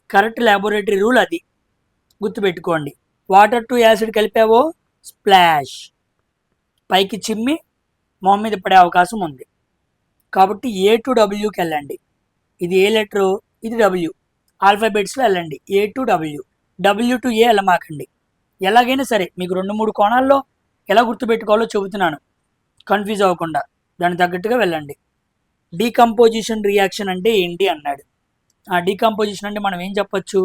కరెక్ట్ ల్యాబొరేటరీ రూల్ అది, గుర్తుపెట్టుకోండి. వాటర్ టు యాసిడ్ కలిపావో స్ప్లాష్, పైకి చిమ్మి మొహం మీద పడే అవకాశం ఉంది. కాబట్టి A to Wకి వెళ్ళండి. ఇది ఏ లెటరు, ఇది W, ఆల్ఫాబెట్స్లో వెళ్ళండి. A to W to A వెళ్ళమాకండి. ఎలాగైనా సరే మీకు 2-3 కోణాల్లో ఎలా గుర్తుపెట్టుకోవాలో చెబుతున్నాను, కన్ఫ్యూజ్ అవ్వకుండా దానికి తగ్గట్టుగా వెళ్ళండి. డీకంపోజిషన్ రియాక్షన్ అంటే ఏంటి అన్నాడు. ఆ డీకంపోజిషన్ అంటే మనం ఏం చెప్పచ్చు,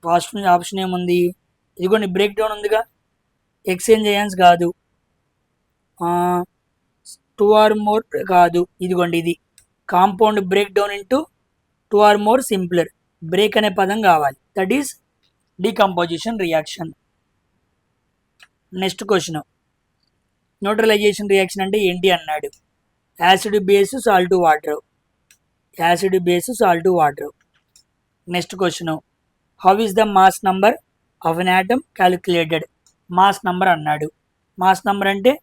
ఫస్ట్ ఆప్షన్ ఏముంది, ఇదిగోండి బ్రేక్ డౌన్ ఉందిగా, ఎక్స్చేంజ్ అయాన్స్ కాదు, 2 or more కాదు, ఇదిగోండి ఇది compound break down into 2 or more simpler. Break అనే పదం కావాలి, that is decomposition reaction. Next question, neutralisation reaction అంటే ఏంటి అన్నాడు. Acid base salt water. Next question, how is the mass number of N atom calculated. Mass number అన్నాడు. మాస్ నంబర్ అంటే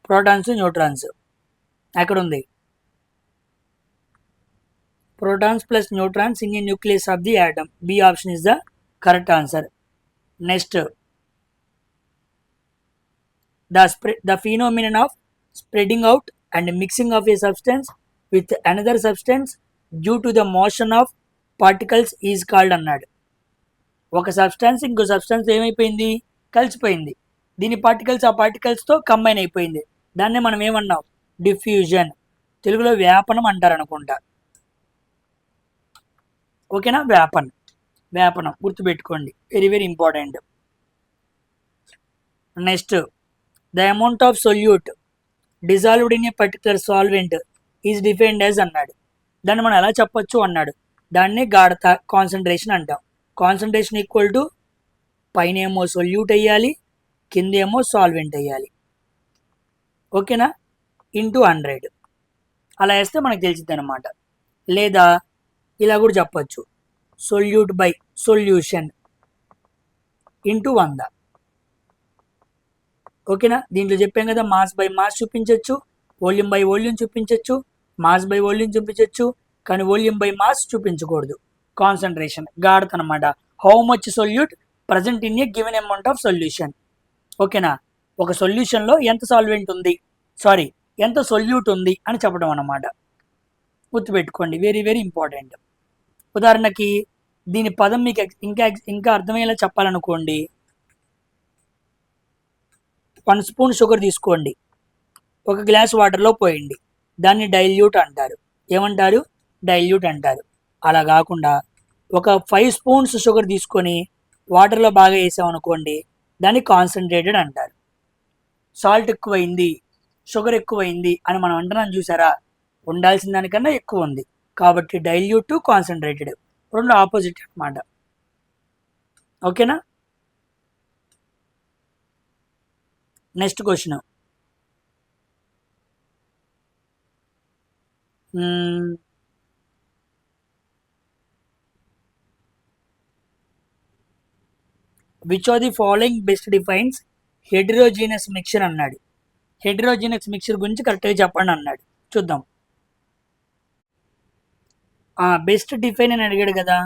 ప్రోటాన్స్ న్యూట్రాన్స్. ఎక్కడ ఉంది, protons plus neutrons in a nucleus of the atom. B option is the correct answer. Next, the phenomenon of spreading out and mixing of a substance with another substance due to the motion of particles is called అన్నాడు. ఒక సబ్స్టాన్స్ ఇంకో సబ్స్టాన్స్ ఏమైపోయింది, కలిసిపోయింది. దీని పార్టికల్స్ ఆ పార్టికల్స్తో కంబైన్ అయిపోయింది. దాన్నే మనం ఏమన్నాం? డిఫ్యూజన్. తెలుగులో వ్యాపనం అంటారు అనుకుంటా. ఓకేనా? వ్యాపనం గుర్తుపెట్టుకోండి, very very important. Next, the amount of solute dissolved in a particular solvent is defined as అన్నాడు. దాన్ని మనం ఎలా చెప్పొచ్చు అన్నాడు. దాన్ని గాఢత, కాన్సన్ట్రేషన్ అంటాం. కాన్సన్ట్రేషన్ ఈక్వల్ టు పైన ఏమో సొల్యూట్ వేయాలి, కింద ఏమో సాల్వెంట్ వేయాలి. ఓకేనా? ఇంటూ 100 అలా వేస్తే మనకు తెలిసింది అనమాట. లేదా ఇలా కూడా చెప్పచ్చు, సొల్యూట్ బై సొల్యూషన్ ఇంటూ 100. ఓకేనా? దీంట్లో చెప్పాం కదా, మాస్ బై మాస్ చూపించవచ్చు, వాల్యూమ్ బై వాల్యూమ్ చూపించవచ్చు, మాస్ బై వాల్యూమ్ చూపించవచ్చు, కానీ వాల్యూమ్ బై మాస్ చూపించకూడదు. కాన్సన్ట్రేషన్, గాఢత అనమాట. How much solute present in a given amount of solution. ఓకేనా? ఒక సొల్యూషన్లో ఎంత సాల్వెంట్ ఉంది, ఎంత సొల్యూట్ ఉంది అని చెప్పడం అన్నమాట. గుర్తుపెట్టుకోండి, వెరీ వెరీ ఇంపార్టెంట్. ఉదాహరణకి దీని పదం మీకు ఇంకా అర్థమయ్యేలా చెప్పాలనుకోండి, 1 స్పూన్ షుగర్ తీసుకోండి, ఒక గ్లాస్ వాటర్లో పోయండి, దాన్ని డైల్యూట్ అంటారు. ఏమంటారు? డైల్యూట్ అంటారు. అలా కాకుండా ఒక 5 స్పూన్స్ షుగర్ తీసుకొని వాటర్లో బాగా వేసామనుకోండి, దాన్ని కాన్సన్ట్రేటెడ్ అంటారు. సాల్ట్ ఎక్కువైంది, షుగర్ ఎక్కువైంది అని మనం అంటున్నాం చూసారా, ఉండాల్సిన దానికన్నా ఎక్కువ ఉంది. కాబట్టి డైల్యూట్, కాన్సన్ట్రేటెడ్ రెండు ఆపోజిట్ అన్నమాట. ఓకేనా? Next question, which are the following best defines heterogeneous mixture అన్నాడు. హెటరోజీనస్ మిక్చర్ గురించి కరెక్ట్గా చెప్పండి అన్నాడు. చూద్దాం. బెస్ట్ డిఫైన్ అని అడిగాడు కదా,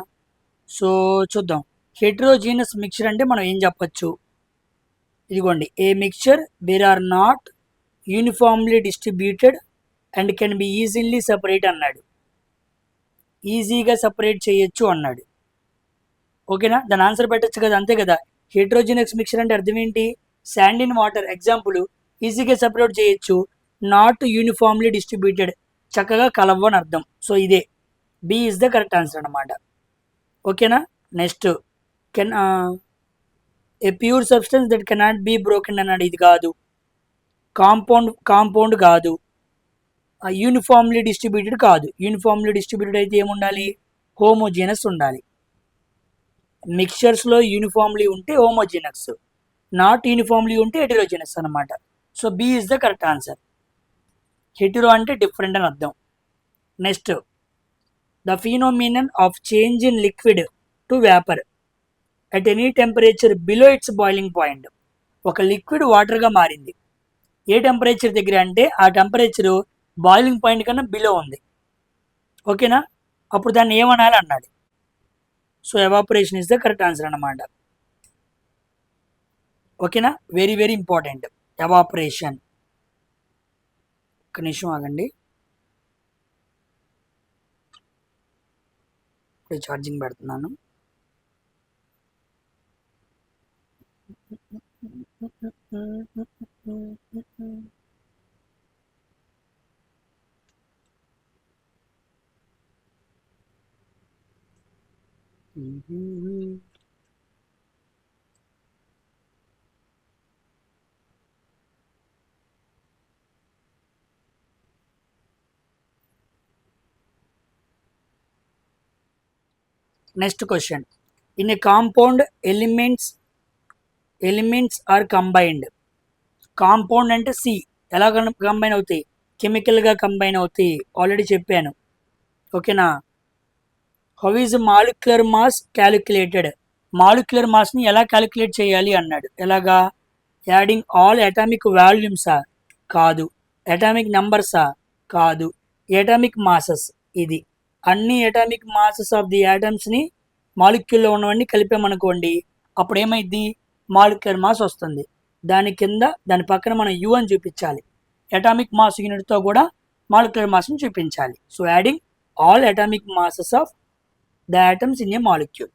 సో చూద్దాం. హెటరోజీనస్ మిక్చర్ అంటే మనం ఏం చెప్పచ్చు? ఇదిగోండి, a mixture where are not uniformly distributed and can be easily separate అన్నాడు. ఈజీగా సపరేట్ చేయొచ్చు అన్నాడు. ఓకేనా? దాని ఆన్సర్ పెట్టచ్చు కదా, అంతే కదా. హెటరోజీనస్ మిక్చర్ అంటే అర్థం ఏంటి? శాండ్ ఇన్ వాటర్ ఎగ్జాంపుల్, ఈజీగా సపరేట్ చేయొచ్చు. నాట్ యూనిఫామ్లీ డిస్ట్రిబ్యూటెడ్, చక్కగా కలవ్వు అని అర్థం. సో ఇదే B is the correct answer అనమాట. ఓకేనా? Next, can a pure substance that cannot be broken అన్నాడు. ఇది కాదు. కాంపౌండ్ కాదు. యూనిఫామ్లీ డిస్ట్రిబ్యూటెడ్ కాదు. యూనిఫామ్లీ డిస్ట్రిబ్యూటెడ్ అయితే ఏముండాలి? హోమోజీనస్ ఉండాలి. మిక్చర్స్లో యూనిఫామ్లీ ఉంటే హోమోజీనస్, నాట్ యూనిఫామ్లీ ఉంటే హెటరోజీనస్ అనమాట. So B is the correct answer. Hetero అంటే డిఫరెంట్ అని అర్థం. Next, the phenomenon of change in liquid to vapour at any temperature below its boiling point. ఒక లిక్విడ్ వాటర్గా మారింది ఏ టెంపరేచర్ దగ్గర అంటే ఆ టెంపరేచరు బాయిలింగ్ పాయింట్ కన్నా బిలో ఉంది. ఓకేనా? అప్పుడు దాన్ని ఏమనాలి అన్నాడు. So evaporation is the correct answer అన్నమాట. ఓకేనా? Very very important evaporation. ఒక నిమిషం ఆగండి, ఇప్పుడు ఛార్జింగ్ పెడుతున్నాను. Next question, in a compound elements are combined. Compound అంటే సి, ఎలా కంబైన్ అవుతాయి? కెమికల్గా కంబైన్ అవుతాయి, ఆల్రెడీ చెప్పాను. ఓకేనా? How is molecular mass calculated. Molecular మాస్ని ఎలా క్యాలిక్యులేట్ చేయాలి అన్నాడు. ఎలాగా? యాడింగ్ ఆల్ అటామిక్ వాల్యూమ్సా? కాదు. అటామిక్ నెంబర్సా? కాదు. Atomic masses. ఇది అన్ని అటామిక్ మాసెస్ ఆఫ్ ది యాటమ్స్ని మాలిక్యూల్లో ఉన్నవన్నీ కలిపామనుకోండి, అప్పుడు ఏమైంది? మాలిక్యులర్ మాస్ వస్తుంది. దాని కింద దాని పక్కన మనం యు అని చూపించాలి. అటామిక్ మాస్ యూనిట్తో కూడా మాలిక్యులర్ మాస్ని చూపించాలి. So adding all atomic masses of the atoms in a molecule.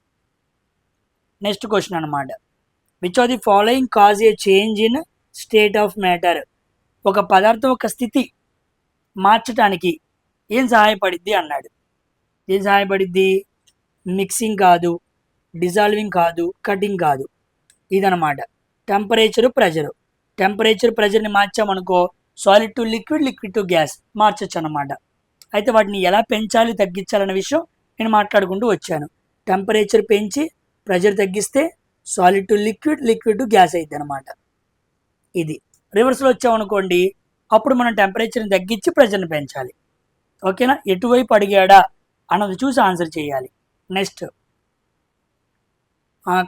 Next question అనమాట, which of the following cause a change in state of matter. ఒక పదార్థం ఒక స్థితి మార్చడానికి ఏం సహాయపడిద్ది అన్నాడు. ఏం సహాయపడిద్ది? మిక్సింగ్ కాదు, డిజాల్వింగ్ కాదు, కటింగ్ కాదు. ఇదనమాట. Temperature pressure. టెంపరేచర్ ప్రెషర్ని మార్చామనుకో solid to liquid, liquid to gas మార్చొచ్చు అనమాట. అయితే వాటిని ఎలా పెంచాలి తగ్గించాలన్న విషయం నేను మాట్లాడుకుంటూ వచ్చాను. టెంపరేచర్ పెంచి ప్రెషర్ తగ్గిస్తే solid to liquid, liquid to gas అయింది అనమాట. ఇది రివర్స్లో వచ్చామనుకోండి, అప్పుడు మనం టెంపరేచర్ని తగ్గించి ప్రెషర్ని పెంచాలి. ఓకేనా? ఎటువైపు అడిగాడా అన్నది చూసి ఆన్సర్ చేయాలి. Next,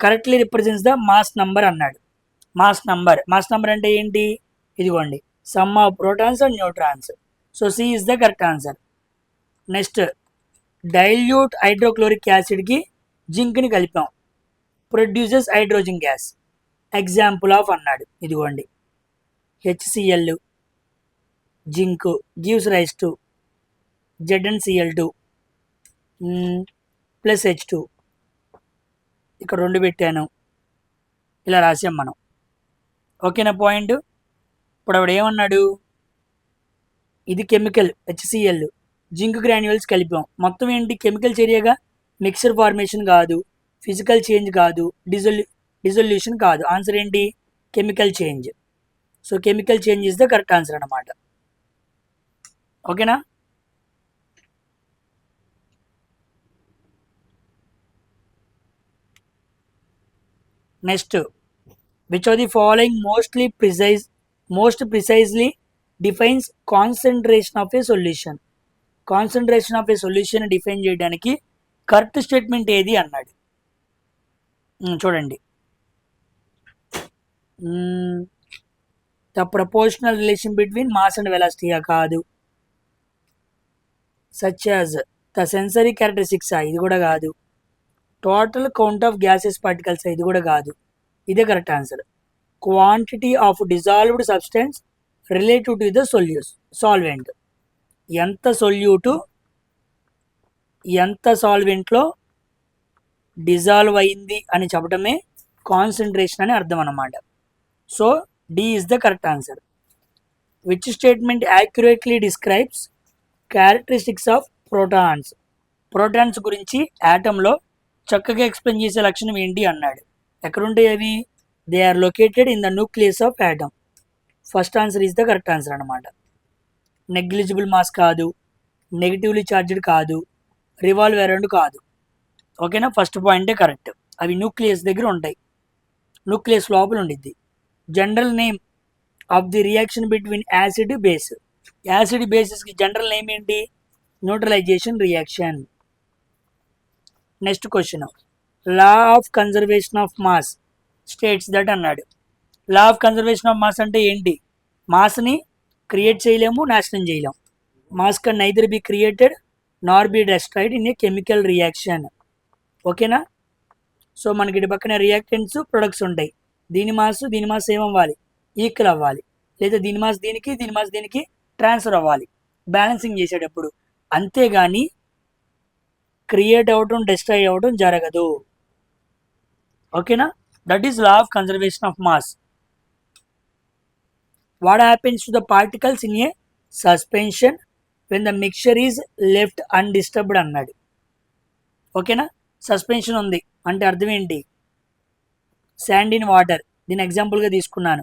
correctly represents the mass number అన్నాడు. మాస్ నంబర్ అంటే ఏంటి? ఇదిగోండి, sum of protons and neutrons. So C is the correct answer. Next, dilute hydrochloric యాసిడ్కి జింక్ని కలిపాం, produces hydrogen gas. Example of అన్నాడు. ఇదిగోండి, HCl, zinc gives rise to ZnCl2 plus H2. ఇక్కడ 2 పెట్టాను, ఇలా రాసాం మనం. ఓకేనా పాయింట్? ఇప్పుడు ఆవిడ ఏమన్నాడు? ఇది కెమికల్ HCl, జింక్ గ్రాన్యువల్స్ కలిపాం. మొత్తం ఏంటి? కెమికల్ చర్యగా. మిక్సర్ ఫార్మేషన్ కాదు, ఫిజికల్ చేంజ్ కాదు, డిజొల్యూషన్ కాదు. ఆన్సర్ ఏంటి? Chemical change. So chemical change is the correct answer అన్నమాట. ఓకేనా? Next, which of the following most precisely defines concentration of a solution. Concentration of a solution define చేయడానికి కరెక్ట్ స్టేట్మెంట్ ఏది అన్నాడు. చూడండి, the proportional relation between mass and వెలాసిటీయా కాదు. Such as the sensory characteristics, ఇది కూడా కాదు. Total count of gases particles, ఇది కూడా కాదు. ఇదే correct answer. Quantity of dissolved substance relative to the solvent. ఎంత సొల్యూటు ఎంత సాల్వెంట్లో డిజాల్వ్ అయింది అని చెప్పడమే కాన్సన్ట్రేషన్ అని అర్థం అన్నమాట. So D is the correct answer. Which statement accurately describes characteristics of protons. Protons గురించి యాటంలో చక్కగా ఎక్స్ప్లెయిన్ చేసే లక్షణం ఏంటి అన్నాడు. ఎక్కడుంటాయి అవి? They are located in the nucleus of atom. First answer is the correct answer అనమాట. నెగ్లిజిబుల్ మాస్ కాదు, నెగిటివ్లీ ఛార్జ్డ్ కాదు, రివాల్వ్ అరౌండ్ కాదు. ఓకేనా? ఫస్ట్ పాయింటే కరెక్ట్. అవి న్యూక్లియస్ దగ్గర ఉంటాయి, న్యూక్లియస్ లోపల ఉండిద్ది. General name of the reaction between acid base. Acid బేసెస్కి జనరల్ నేమ్ ఏంటి? Neutralization reaction. Next question, law of conservation of mass states that అన్నాడు. Law of conservation of mass అంటే ఏంటి? మాస్ని క్రియేట్ చేయలేము, నాశనం చేయలేము. Mass can neither be created nor be destroyed in a chemical reaction. ఓకేనా? సో మనకి ఇటు పక్కన రియాక్టెంట్స్, ప్రొడక్ట్స్ ఉంటాయి. దీని మాస్ ఏమవ్వాలి? ఈక్వల్ అవ్వాలి. లేదా దీని మాస్ దీనికి ట్రాన్స్ఫర్ అవ్వాలి బ్యాలెన్సింగ్ చేసేటప్పుడు. అంతేగాని క్రియేట్ అవ్వడం, డిస్ట్రాయ్ అవ్వడం జరగదు. ఓకేనా? That is law of conservation of mass. What happens to the particles in a suspension when the mixture is left undisturbed అన్నాడు. ఓకేనా? సస్పెన్షన్ ఉంది అంటే అర్థం ఏంటి? Sand in water. దీని ఎగ్జాంపుల్గా తీసుకున్నాను.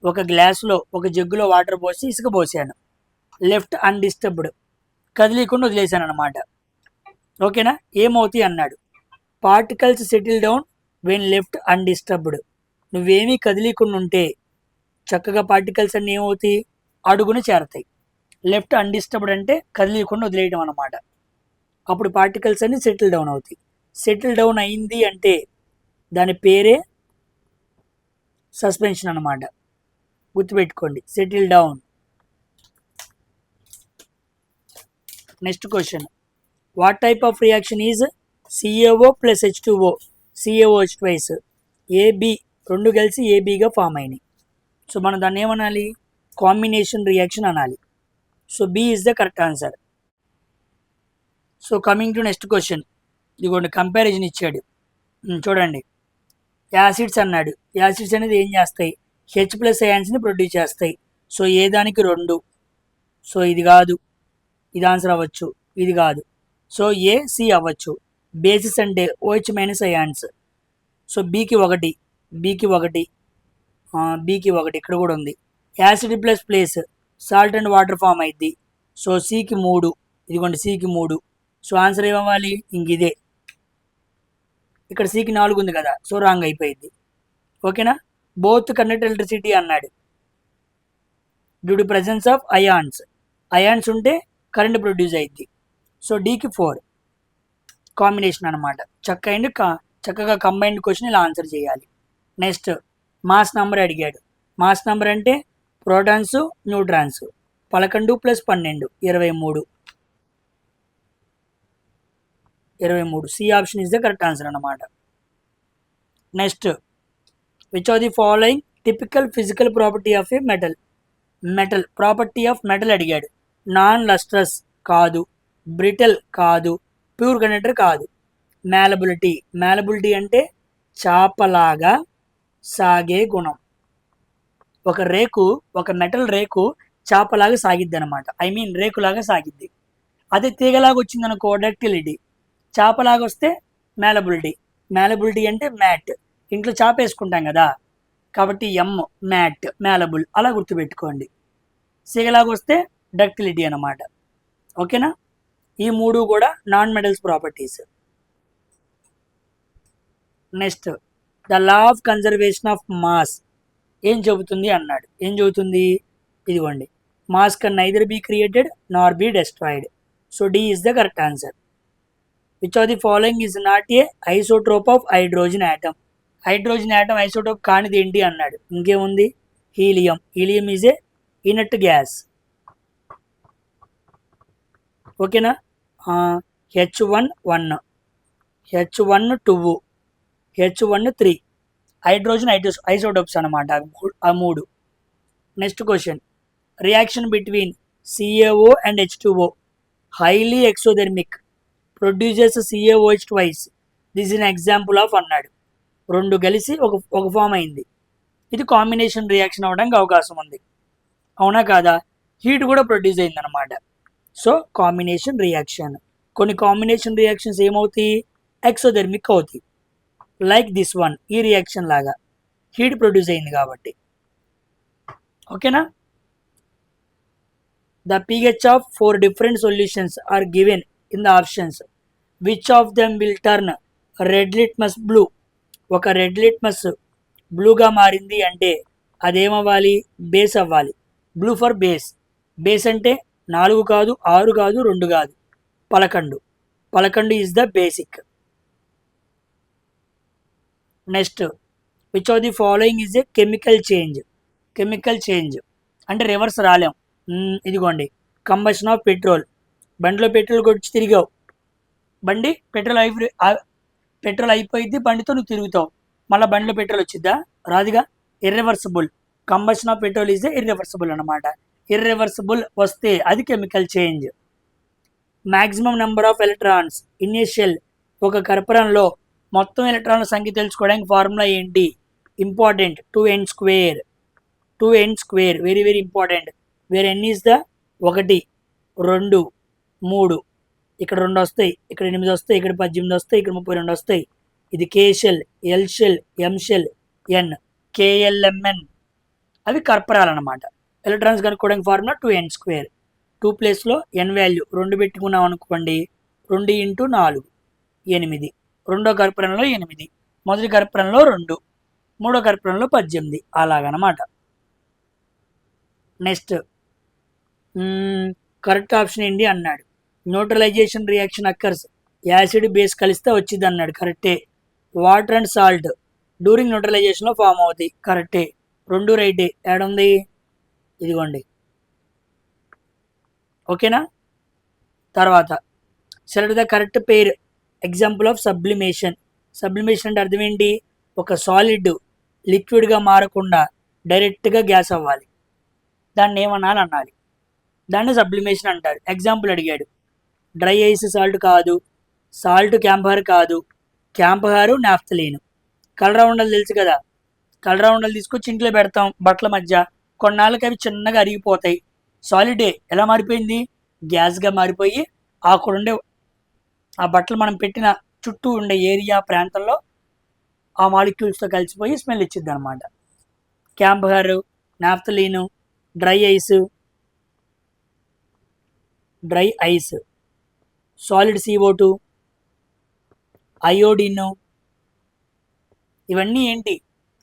ఒక గ్లాసులో, ఒక జగ్గులో వాటర్ పోసి ఇసుక పోసాను. లెఫ్ట్ అన్డిస్టర్బ్డ్, కదిలీకుండా వదిలేశాను అనమాట. ఓకేనా? ఏమవుతాయి అన్నాడు. Particles settle down when left undisturbed. నువ్వేమీ కదిలీకుండా ఉంటే చక్కగా పార్టికల్స్ అన్నీ ఏమవుతాయి? అడుగును చేరతాయి. లెఫ్ట్ అన్డిస్టర్బ్డ్ అంటే కదిలీకుండా వదిలేయడం అనమాట. అప్పుడు పార్టికల్స్ అన్నీ సెటిల్ డౌన్ అవుతాయి. సెటిల్ డౌన్ అయింది అంటే దాని పేరే సస్పెన్షన్ అనమాట. గుర్తుపెట్టుకోండి, settle down. Next question, what type of reaction is CaO plus H2O? CaOH twice, AB రెండు కలిసి ABగా ఫామ్ అయినాయి. సో మనం దాన్ని ఏమనాలి? కాంబినేషన్ రియాక్షన్ అనాలి. So B is the correct answer. So coming to next question, ఇదిగోండి కంపారిజన్ ఇచ్చాడు. చూడండి, యాసిడ్స్ అన్నాడు. యాసిడ్స్ అనేది ఏం చేస్తాయి? హెచ్ ప్లస్ అయాన్స్ని ప్రొడ్యూస్ చేస్తాయి. సో ఏ దానికి 2. సో ఇది కాదు, ఇది ఆన్సర్ అవ్వచ్చు, ఇది కాదు. సో ఏ సి అవ్వచ్చు. బేసిస్ అంటే ఓహెచ్ మైనస్ అయాన్స్. సో బీకి 1, బీకి 1, బీకి 1 ఇక్కడ కూడా ఉంది. Acid plus base salt and water form అయింది. సో సికి 3, ఇదిగోండి సికి 3. సో ఆన్సర్ ఏమవ్వాలి? ఇంక ఇదే. ఇక్కడ సికి 4 ఉంది కదా, సో రాంగ్ అయిపోయింది. ఓకేనా? బోత్ కండక్ట్ ఎలక్ట్రిసిటీ అన్నాడు. Due to presence of ions. Ions ఉంటే కరెంట్ ప్రొడ్యూస్ అయింది. సో డీకి 4 కాంబినేషన్ అనమాట. చక్కగా కంబైన్డ్ క్వశ్చన్ ఇలా ఆన్సర్ చేయాలి. నెక్స్ట్ మాస్ నెంబర్ అడిగాడు. మాస్ నెంబర్ అంటే protons neutrons. 11 + 12 23. 23 C option is the correct answer అన్నమాట. Next which are the following typical physical property of a metal. Metal property of metal అడిగాడు. నాన్ లస్ట్రస్ కాదు, బ్రిటల్ కాదు, ప్యూర్ కండక్టర్ కాదు. మ్యాలబిలిటీ. మ్యాలబిలిటీ అంటే చాపలాగా సాగే గుణం. ఒక మెటల్ రేకు చాపలాగా సాగిద్ది అనమాట. రేకులాగా సాగిద్ది. అదే తీగలాగా వచ్చింది అనుకో డక్టిలిటీ. చాపలాగా వస్తే మ్యాలబిలిటీ. మ్యాలబిలిటీ అంటే మ్యాట్. ఇంట్లో చాప వేసుకుంటాం కదా, కాబట్టి మ్యాట్, మ్యాలబుల్ అలా గుర్తుపెట్టుకోండి. తీగలాగా వస్తే డక్టిలిటీ అనమాట. ఓకేనా? ఈ 3 కూడా non metals properties. Next the law of conservation of mass ఏం చెబుతుంది అన్నాడు. ఏం చెబుతుంది? ఇదిగోండి, mass can neither be created nor be destroyed. So D is the correct answer. Which of the following is not a isotope of hydrogen atom. Hydrogen atom isotope కానిది ఏంటి అన్నాడు. ఇంకేముంది? Helium. Helium is a inert gas. ఓకేనా? H1 H1 2 H1 3 hydrogen isotopes అనమాట ఆ 3. Next question, reaction between CaO and H2O highly exothermic produces CaOH twice. This in example of అన్నాడు. 2 కలిసి ఒక ఫామ్ అయింది. ఇది కాంబినేషన్ రియాక్షన్ అవ్వడానికి అవకాశం ఉంది. అవునా కాదా? హీట్ కూడా ప్రొడ్యూస్ అయింది అనమాట. So combination reaction. కొన్ని కాంబినేషన్ రియాక్షన్స్ ఏమవుతాయి? ఎక్సోథెర్మిక్ అవుతాయి. లైక్ దిస్ వన్, ఈ రియాక్షన్ లాగా హీట్ ప్రొడ్యూస్ అయింది కాబట్టి. ఓకేనా? The pH of 4 different solutions are given in the options. Which of them will turn red litmus blue. ఒక రెడ్ లిట్మస్ బ్లూగా మారింది అంటే అదేమవ్వాలి? బేస్ అవ్వాలి. Blue for base. బేస్ అంటే 4 కాదు, 6 కాదు, 2 కాదు, 11. 11 is the basic. Next which of the following is a chemical change. Chemical change అంటే రివర్స్ రాలేం. ఇదిగోండి, కంబషన్ ఆఫ్ పెట్రోల్. బండిలో పెట్రోల్ కొట్టి తిరిగావు, బండి పెట్రోల్ అయిపోయింది, బండితో నువ్వు తిరుగుతావు, మళ్ళీ బండిలో పెట్రోల్ వచ్చిద్దా? రాదుగా. Irreversible. Combustion of petrol is irreversible అనమాట. ఇర్రివర్సిబుల్ వస్తే అది chemical change. Maximum number of electrons in a shell. ఒక కర్పూరంలో మొత్తం ఎలక్ట్రాన్ల సంఖ్య తెలుసుకోవడానికి ఫార్ములా ఏంటి? Important, 2n². 2n², very very important. Where n is the 1, 2, 3. ఇక్కడ 2 వస్తాయి, ఇక్కడ 8 వస్తాయి, ఇక్కడ 18 వస్తాయి, ఇక్కడ 32 వస్తాయి. ఇది కే షెల్, ఎల్ షెల్, ఎం షెల్, ఎన్, కేఎల్ఎంఎన్. అవి కర్పరాలు అనమాట. ఎలక్ట్రాన్స్ కనుక్కోవడానికి ఫార్ములా 2n². 2 ప్లేస్లో n వాల్యూ 2 పెట్టుకున్నాం అనుకోండి, 2 × 4 8. రెండో కర్పూరంలో 8, మొదటి కర్పూరంలో 2, మూడో కర్పూరంలో 18, అలాగనమాట. నెక్స్ట్ కరెక్ట్ ఆప్షన్ ఏంటి అన్నాడు. Neutralization reaction occurs, acid base కలిస్తే వచ్చింది అన్నాడు. కరెక్టే. వాటర్ అండ్ సాల్ట్ డ్యూరింగ్ న్యూట్రలైజేషన్లో ఫామ్ అవుతాయి. కరెక్టే. 2 రైటే. ఏడుంది? ఇదిగోండి. ఓకేనా? తర్వాత select the correct pair. Example of sublimation. Sublimation అంటే అర్థం ఏంటి? ఒక సాలిడ్ లిక్విడ్గా మారకుండా డైరెక్ట్గా గ్యాస్ అవ్వాలి, దాన్ని ఏమనాలి అనాలి, దాన్ని సబ్లిమేషన్ అంటారు. ఎగ్జాంపుల్ అడిగాడు. డ్రై ఐస్ సాల్ట్ కాదు, సాల్ట్ క్యాంపర్ కాదు, క్యాంపర్ నాఫ్థలీన్. కలరా ఉండలు తెలుసు కదా, కలరా ఉండలు తీసుకొచ్చి ఇంట్లో పెడతాం బట్టల మధ్య, కొన్నాళ్ళకి అవి చిన్నగా అరిగిపోతాయి. సాలిడే ఎలా మారిపోయింది, గ్యాస్గా మారిపోయి అక్కడ ఉండే ఆ బట్టలు మనం పెట్టిన చుట్టూ ఉండే ఏరియా ప్రాంతంలో ఆ మాలిక్యూల్స్తో కలిసిపోయి స్మెల్ ఇచ్చిద్ది అనమాట. Camphor, naphthalene, dry ice, solid CO2, iodine, ఇవన్నీ ఏంటి,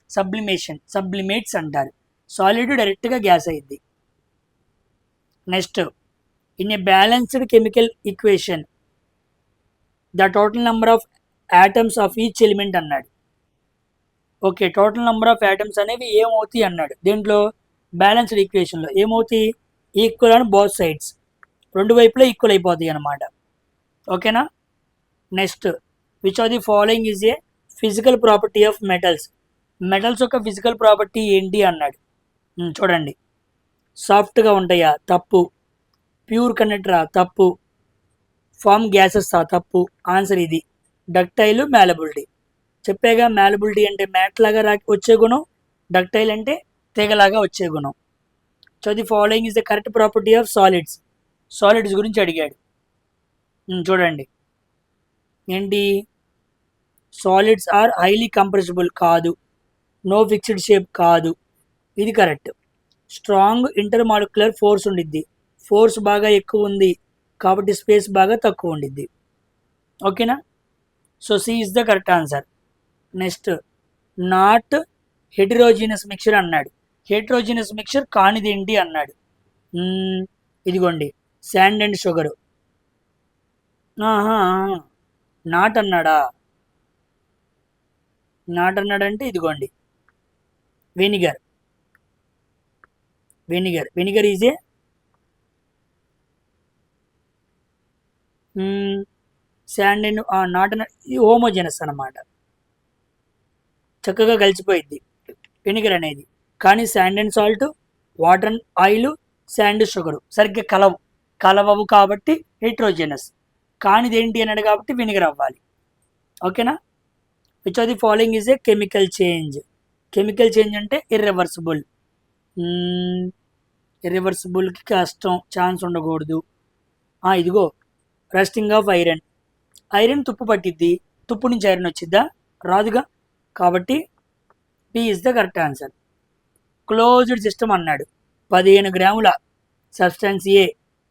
సబ్లిమేట్స్ అంటారు. సాలిడ్ డైరెక్ట్గా గ్యాస్ అయింది. Next, in a balanced chemical equation the total number of atoms of each element అన్నాడు. Okay, total number of atoms అనేవి ఏమవుతాయి అన్నాడు. దీంట్లో బ్యాలెన్స్డ్ ఈక్వేషన్లో ఏమవుతాయి, ఈక్వల్ ఆన్ బోత్ సైడ్స్, రెండు వైపులా ఈక్వల్ అయిపోతాయి అన్నమాట. ఓకేనా. Next, which of the following is a physical property of metals. Metals యొక్క ఫిజికల్ ప్రాపర్టీ ఏంటి అన్నాడు. చూడండి, సాఫ్ట్గా ఉంటాయా, తప్పు. ప్యూర్ కండక్టరా, తప్పు. ఫామ్ గ్యాసెస్ తప్పు. ఆన్సర్ ఇది. Ductile, malleability. చెప్పేగా, మ్యాలబిలిటీ అంటే మ్యాట్ లాగా వచ్చే గుణం, డక్టైల్ అంటే తీగలాగా వచ్చే గుణం. So the following is the correct property of solids. Solids గురించి అడిగాడు. చూడండి ఏంటి, సాలిడ్స్ ఆర్ హైలీ కంప్రెసిబుల్ కాదు, నో ఫిక్స్డ్ షేప్ కాదు, ఇది కరెక్ట్. స్ట్రాంగ్ ఇంటర్మాలిక్యులర్ ఫోర్స్ ఉండిద్ది, ఫోర్స్ బాగా ఎక్కువ ఉంది కాబట్టి స్పేస్ బాగా తక్కువ ఉండిద్ది. ఓకేనా. So C is the correct answer. Next, not heterogeneous mixture అన్నాడు. హెటరోజీనస్ మిక్చర్ కానిదేంటి అన్నాడు. ఇదిగోండి, శాండ్ అండ్ షుగరు. నాట్ అన్నాడా, నాట్ అన్నాడంటే ఇదిగోండి vinegar. Vinegar is a sand and not అన్న హోమోజెనస్ అన్నమాట, చక్కగా కలిసిపోయిద్ది వెనిగర్ అనేది. కానీ sand and salt, water and oil, sand sugar సరిగ్గా కలవవు కాబట్టి హెట్రోజెనస్. కానిది ఏంటి అన్నాడు కాబట్టి వెనిగర్ అవ్వాలి. ఓకేనా. Which of the following is a chemical change. Chemical change అంటే ఇర్రివర్సిబుల్. ఇర్రివర్సిబుల్కి కష్టం, ఛాన్స్ ఉండకూడదు. ఇదిగో, రస్టింగ్ ఆఫ్ ఐరన్. ఐరన్ తుప్పు పట్టిద్ది, తుప్పు నుంచి ఐరన్ వచ్చిద్దా, రాదుగా, కాబట్టి B is the correct answer. Closed system అన్నాడు. 15 గ్రాముల సబ్స్టెన్స్ ఏ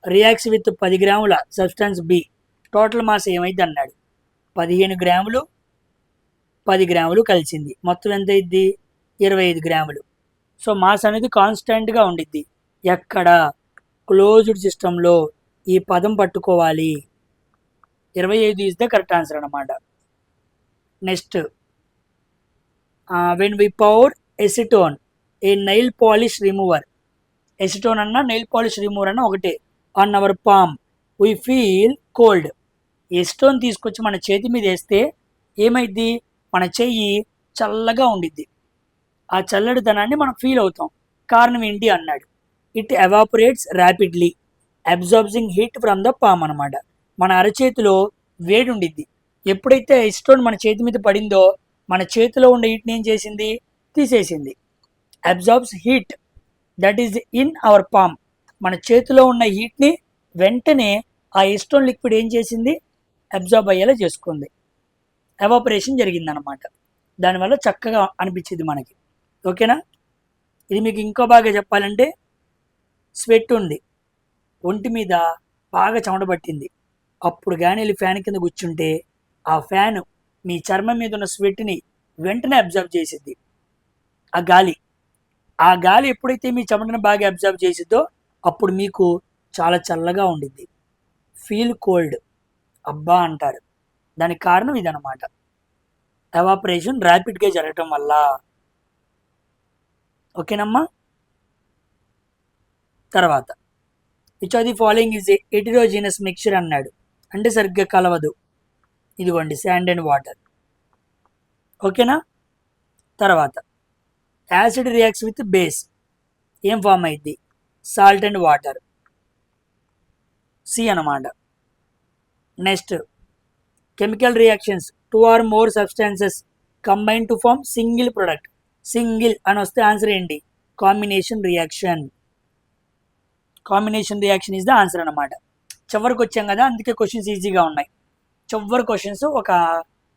రియాక్ట్స్ విత్ 10 గ్రాముల సబ్స్టెన్స్ బి, టోటల్ మాస్ ఏమైంది అన్నాడు. 15 గ్రాములు 10 గ్రాములు కలిసింది, మొత్తం ఎంత అయింది, 25 గ్రాములు. సో మాస్ అనేది కాన్స్టెంట్గా ఉండిద్ది. ఎక్కడ, క్లోజ్డ్ సిస్టంలో ఈ పదం పట్టుకోవాలి. 25 ఈజ్ ద కరెక్ట్ ఆన్సర్ అన్నమాట. Next, when we pour acetone a nail polish remover. Acetone అన్న నెయిల్ పాలిష్ రిమూవర్ అన్న ఒకటే. On our palm we feel cold. Acetone తీసుకొచ్చి మన చేతి మీద వేస్తే ఏమైద్ది, మన చెయ్యి చల్లగా ఉండిద్ది. ఆ చల్లడితనాన్ని మనం ఫీల్ అవుతాం. కారణం ఏంటి అన్నాడు. It evaporates rapidly absorbing heat from the palm అనమాట. మన అరచేతిలో వేడి ఉండిద్ది. ఎప్పుడైతే ఎసిటోన్ మన చేతి మీద పడిందో మన చేతిలో ఉండే హీట్ని ఏం చేసింది, తీసేసింది. Absorbs heat that is in our palm. మన చేతిలో ఉన్న హీట్ని వెంటనే ఆ ఎసిటోన్ లిక్విడ్ ఏం చేసింది, అబ్జార్బ్ అయ్యేలా చేసుకుంది. ఎవాపరేషన్ జరిగిందనమాట. దానివల్ల చక్కగా అనిపించింది మనకి. ఓకేనా. ఇది మీకు ఇంకో బాగా చెప్పాలంటే, స్వెట్ ఉంది, ఒంటి మీద బాగా చెమట పట్టింది, అప్పుడు కానీ వెళ్ళి ఫ్యాన్ కింద కూర్చుంటే ఆ ఫ్యాన్ మీ చర్మం మీద ఉన్న స్వెట్ని వెంటనే అబ్జర్వ్ చేసిద్ది. ఆ గాలి ఎప్పుడైతే మీ చెమటను బాగా అబ్జర్వ్ చేసిద్దో అప్పుడు మీకు చాలా చల్లగా ఉండిద్ది. ఫీల్ కోల్డ్, అబ్బా అంటారు. దానికి కారణం ఇదనమాట, ఎవాపరేషన్ ర్యాపిడ్గా జరగటం వల్ల. ఓకేనమ్మా. తర్వాత, which of the following is a heterogeneous mixture అన్నాడు. అంటే సరిగ్గా కలవదు. ఇదిగోండి, శాండ్ అండ్ వాటర్. ఓకేనా. తర్వాత, యాసిడ్ రియాక్ట్స్ విత్ బేస్, ఏం ఫామ్ అయింది, సాల్ట్ అండ్ వాటర్, సి అన్నమాట. Next, chemical reactions 2 or more substances combine to form single product. Single అని వస్తే ఆన్సర్ ఏంటి? Combination reaction. Combination reaction is the answer అనమాట. చివరికి వచ్చాం కదా, అందుకే క్వశ్చన్స్ ఈజీగా ఉన్నాయి. చివరి క్వశ్చన్స్ ఒక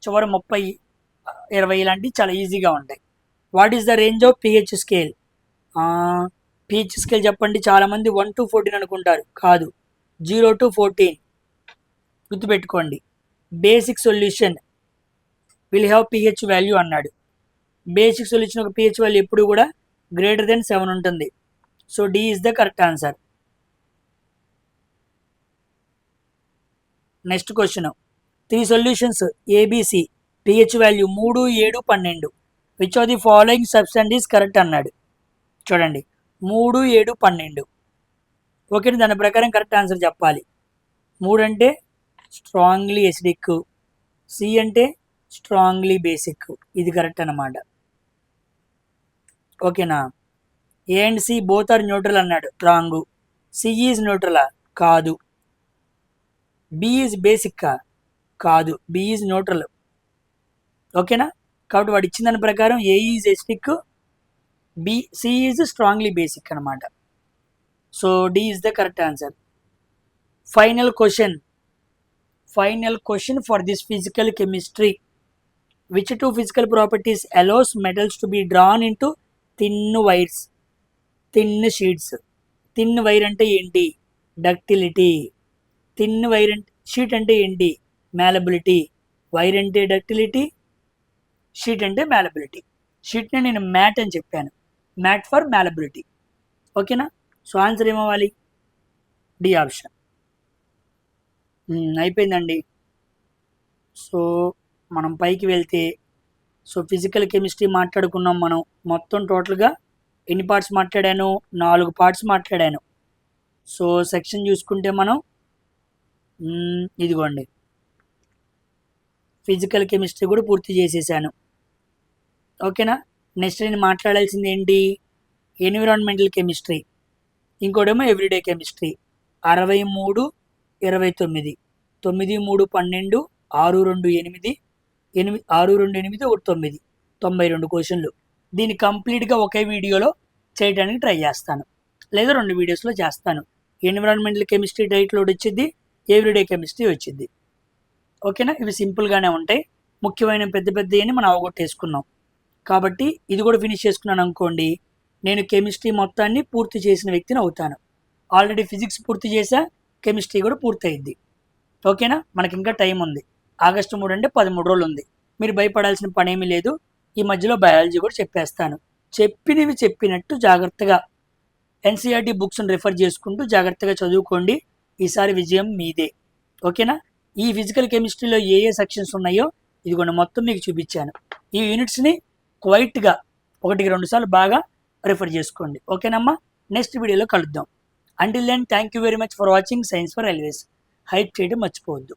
చివరి 30-20 ఇలాంటివి చాలా ఈజీగా ఉంటాయి. What is the range of pH scale? PH scale చెప్పండి. చాలామంది 1 to 14 అనుకుంటారు, కాదు, 0 to 14 గుర్తుపెట్టుకోండి. Basic solution will have pH value అన్నాడు. బేసిక్ సొల్యూషన్ ఒక పిహెచ్ వాల్యూ ఎప్పుడు కూడా గ్రేటర్ దెన్ 7 ఉంటుంది. So D is the correct answer. Next question, 3 solutions A B C pH value 3, 7, 12. Which of the following substance is correct అన్నాడు. చూడండి, 3, 7, 12. ఓకే, దాని ప్రకారం కరెక్ట్ ఆన్సర్ చెప్పాలి. 3 అంటే స్ట్రాంగ్లీ ఎసిడిక్, సి అంటే స్ట్రాంగ్లీ బేసిక్. ఇది కరెక్ట్ అన్నమాట. ఓకేనా? A and C both are neutral అన్నాడు, రాంగు. సి ఈజ్ న్యూట్రలా? కాదు. బి ఈజ్ బేసిక్కా? కాదు, బి ఈజ్ న్యూట్రల్. ఓకేనా? కాబట్టి వాడు ఇచ్చిన దాని ప్రకారం A is acidic, B, C is strongly basic అనమాట. So D is the correct answer. Final question for this physical chemistry. Which 2 physical properties allows metals to be drawn into thin wires, thin sheets? Thin wire అంటే ఏంటి? డక్టిలిటీ. థిన్ వైర్ అంటే, షీట్ అంటే ఏంటి? మ్యాలబిలిటీ. వైర్ అంటే డక్టిలిటీ, షీట్ అంటే మ్యాలబిలిటీ. షీట్ని నేను మ్యాట్ అని చెప్పాను, మ్యాట్ ఫర్ మ్యాలబిలిటీ. ఓకేనా? సో ఆన్సర్ ఏమవ్వాలి? D option. అయిపోయిందండి. సో మనం పైకి వెళ్తే, సో ఫిజికల్ కెమిస్ట్రీ మాట్లాడుకున్నాం మనం. మొత్తం టోటల్గా ఎన్ని పార్ట్స్ మాట్లాడాను? 4 పార్ట్స్ మాట్లాడాను. సో సెక్షన్ చూసుకుంటే మనం ఇదిగోండి, ఫిజికల్ కెమిస్ట్రీ కూడా పూర్తి చేసేసాను. ఓకేనా? నెక్స్ట్ నేను మాట్లాడాల్సింది ఏంటి? ఎన్విరాన్మెంటల్ కెమిస్ట్రీ, ఇంకోటేమో ఎవ్రీడే కెమిస్ట్రీ. 63, 29, 9, 3, 12, 6, 2, 8, 6, 2, 8, 1, 9, 92 క్వశ్చన్లు. దీన్ని కంప్లీట్గా ఒకే వీడియోలో చేయడానికి ట్రై చేస్తాను, లేదా 2 వీడియోస్లో చేస్తాను. ఎన్విరాన్మెంటల్ కెమిస్ట్రీ డైట్ లోడ్ వచ్చింది, ఎవ్రీడే కెమిస్ట్రీ వచ్చింది. ఓకేనా? ఇవి సింపుల్గానే ఉంటాయి. ముఖ్యమైన పెద్ద మనం అవగొట్టేసుకున్నాం. కాబట్టి ఇది కూడా ఫినిష్ చేసుకున్నాను అనుకోండి, నేను కెమిస్ట్రీ మొత్తాన్ని పూర్తి చేసిన వ్యక్తిని అవుతాను. ఆల్రెడీ ఫిజిక్స్ పూర్తి చేసా, కెమిస్ట్రీ కూడా పూర్తయింది. ఓకేనా? మనకి ఇంకా టైం ఉంది. ఆగస్టు 3 అంటే 13 రోజులు ఉంది. మీరు భయపడాల్సిన పని ఏమీ లేదు. ఈ మధ్యలో బయాలజీ కూడా చెప్పేస్తాను. చెప్పినవి చెప్పినట్టు జాగ్రత్తగా ఎన్సీఆర్టీ బుక్స్ని రిఫర్ చేసుకుంటూ జాగ్రత్తగా చదువుకోండి. ఈసారి విజయం మీదే. ఓకేనా? ఈ ఫిజికల్ కెమిస్ట్రీలో ఏ సెక్షన్స్ ఉన్నాయో ఇదిగోండి మొత్తం మీకు చూపించాను. ఈ యూనిట్స్ని క్వైట్గా 1-2 సార్లు బాగా రిఫర్ చేసుకోండి. ఓకేనమ్మా? నెక్స్ట్ వీడియోలో కలుద్దాం. Until then thank you very much for watching science for always. Hype చేయడం మర్చిపోవద్దు.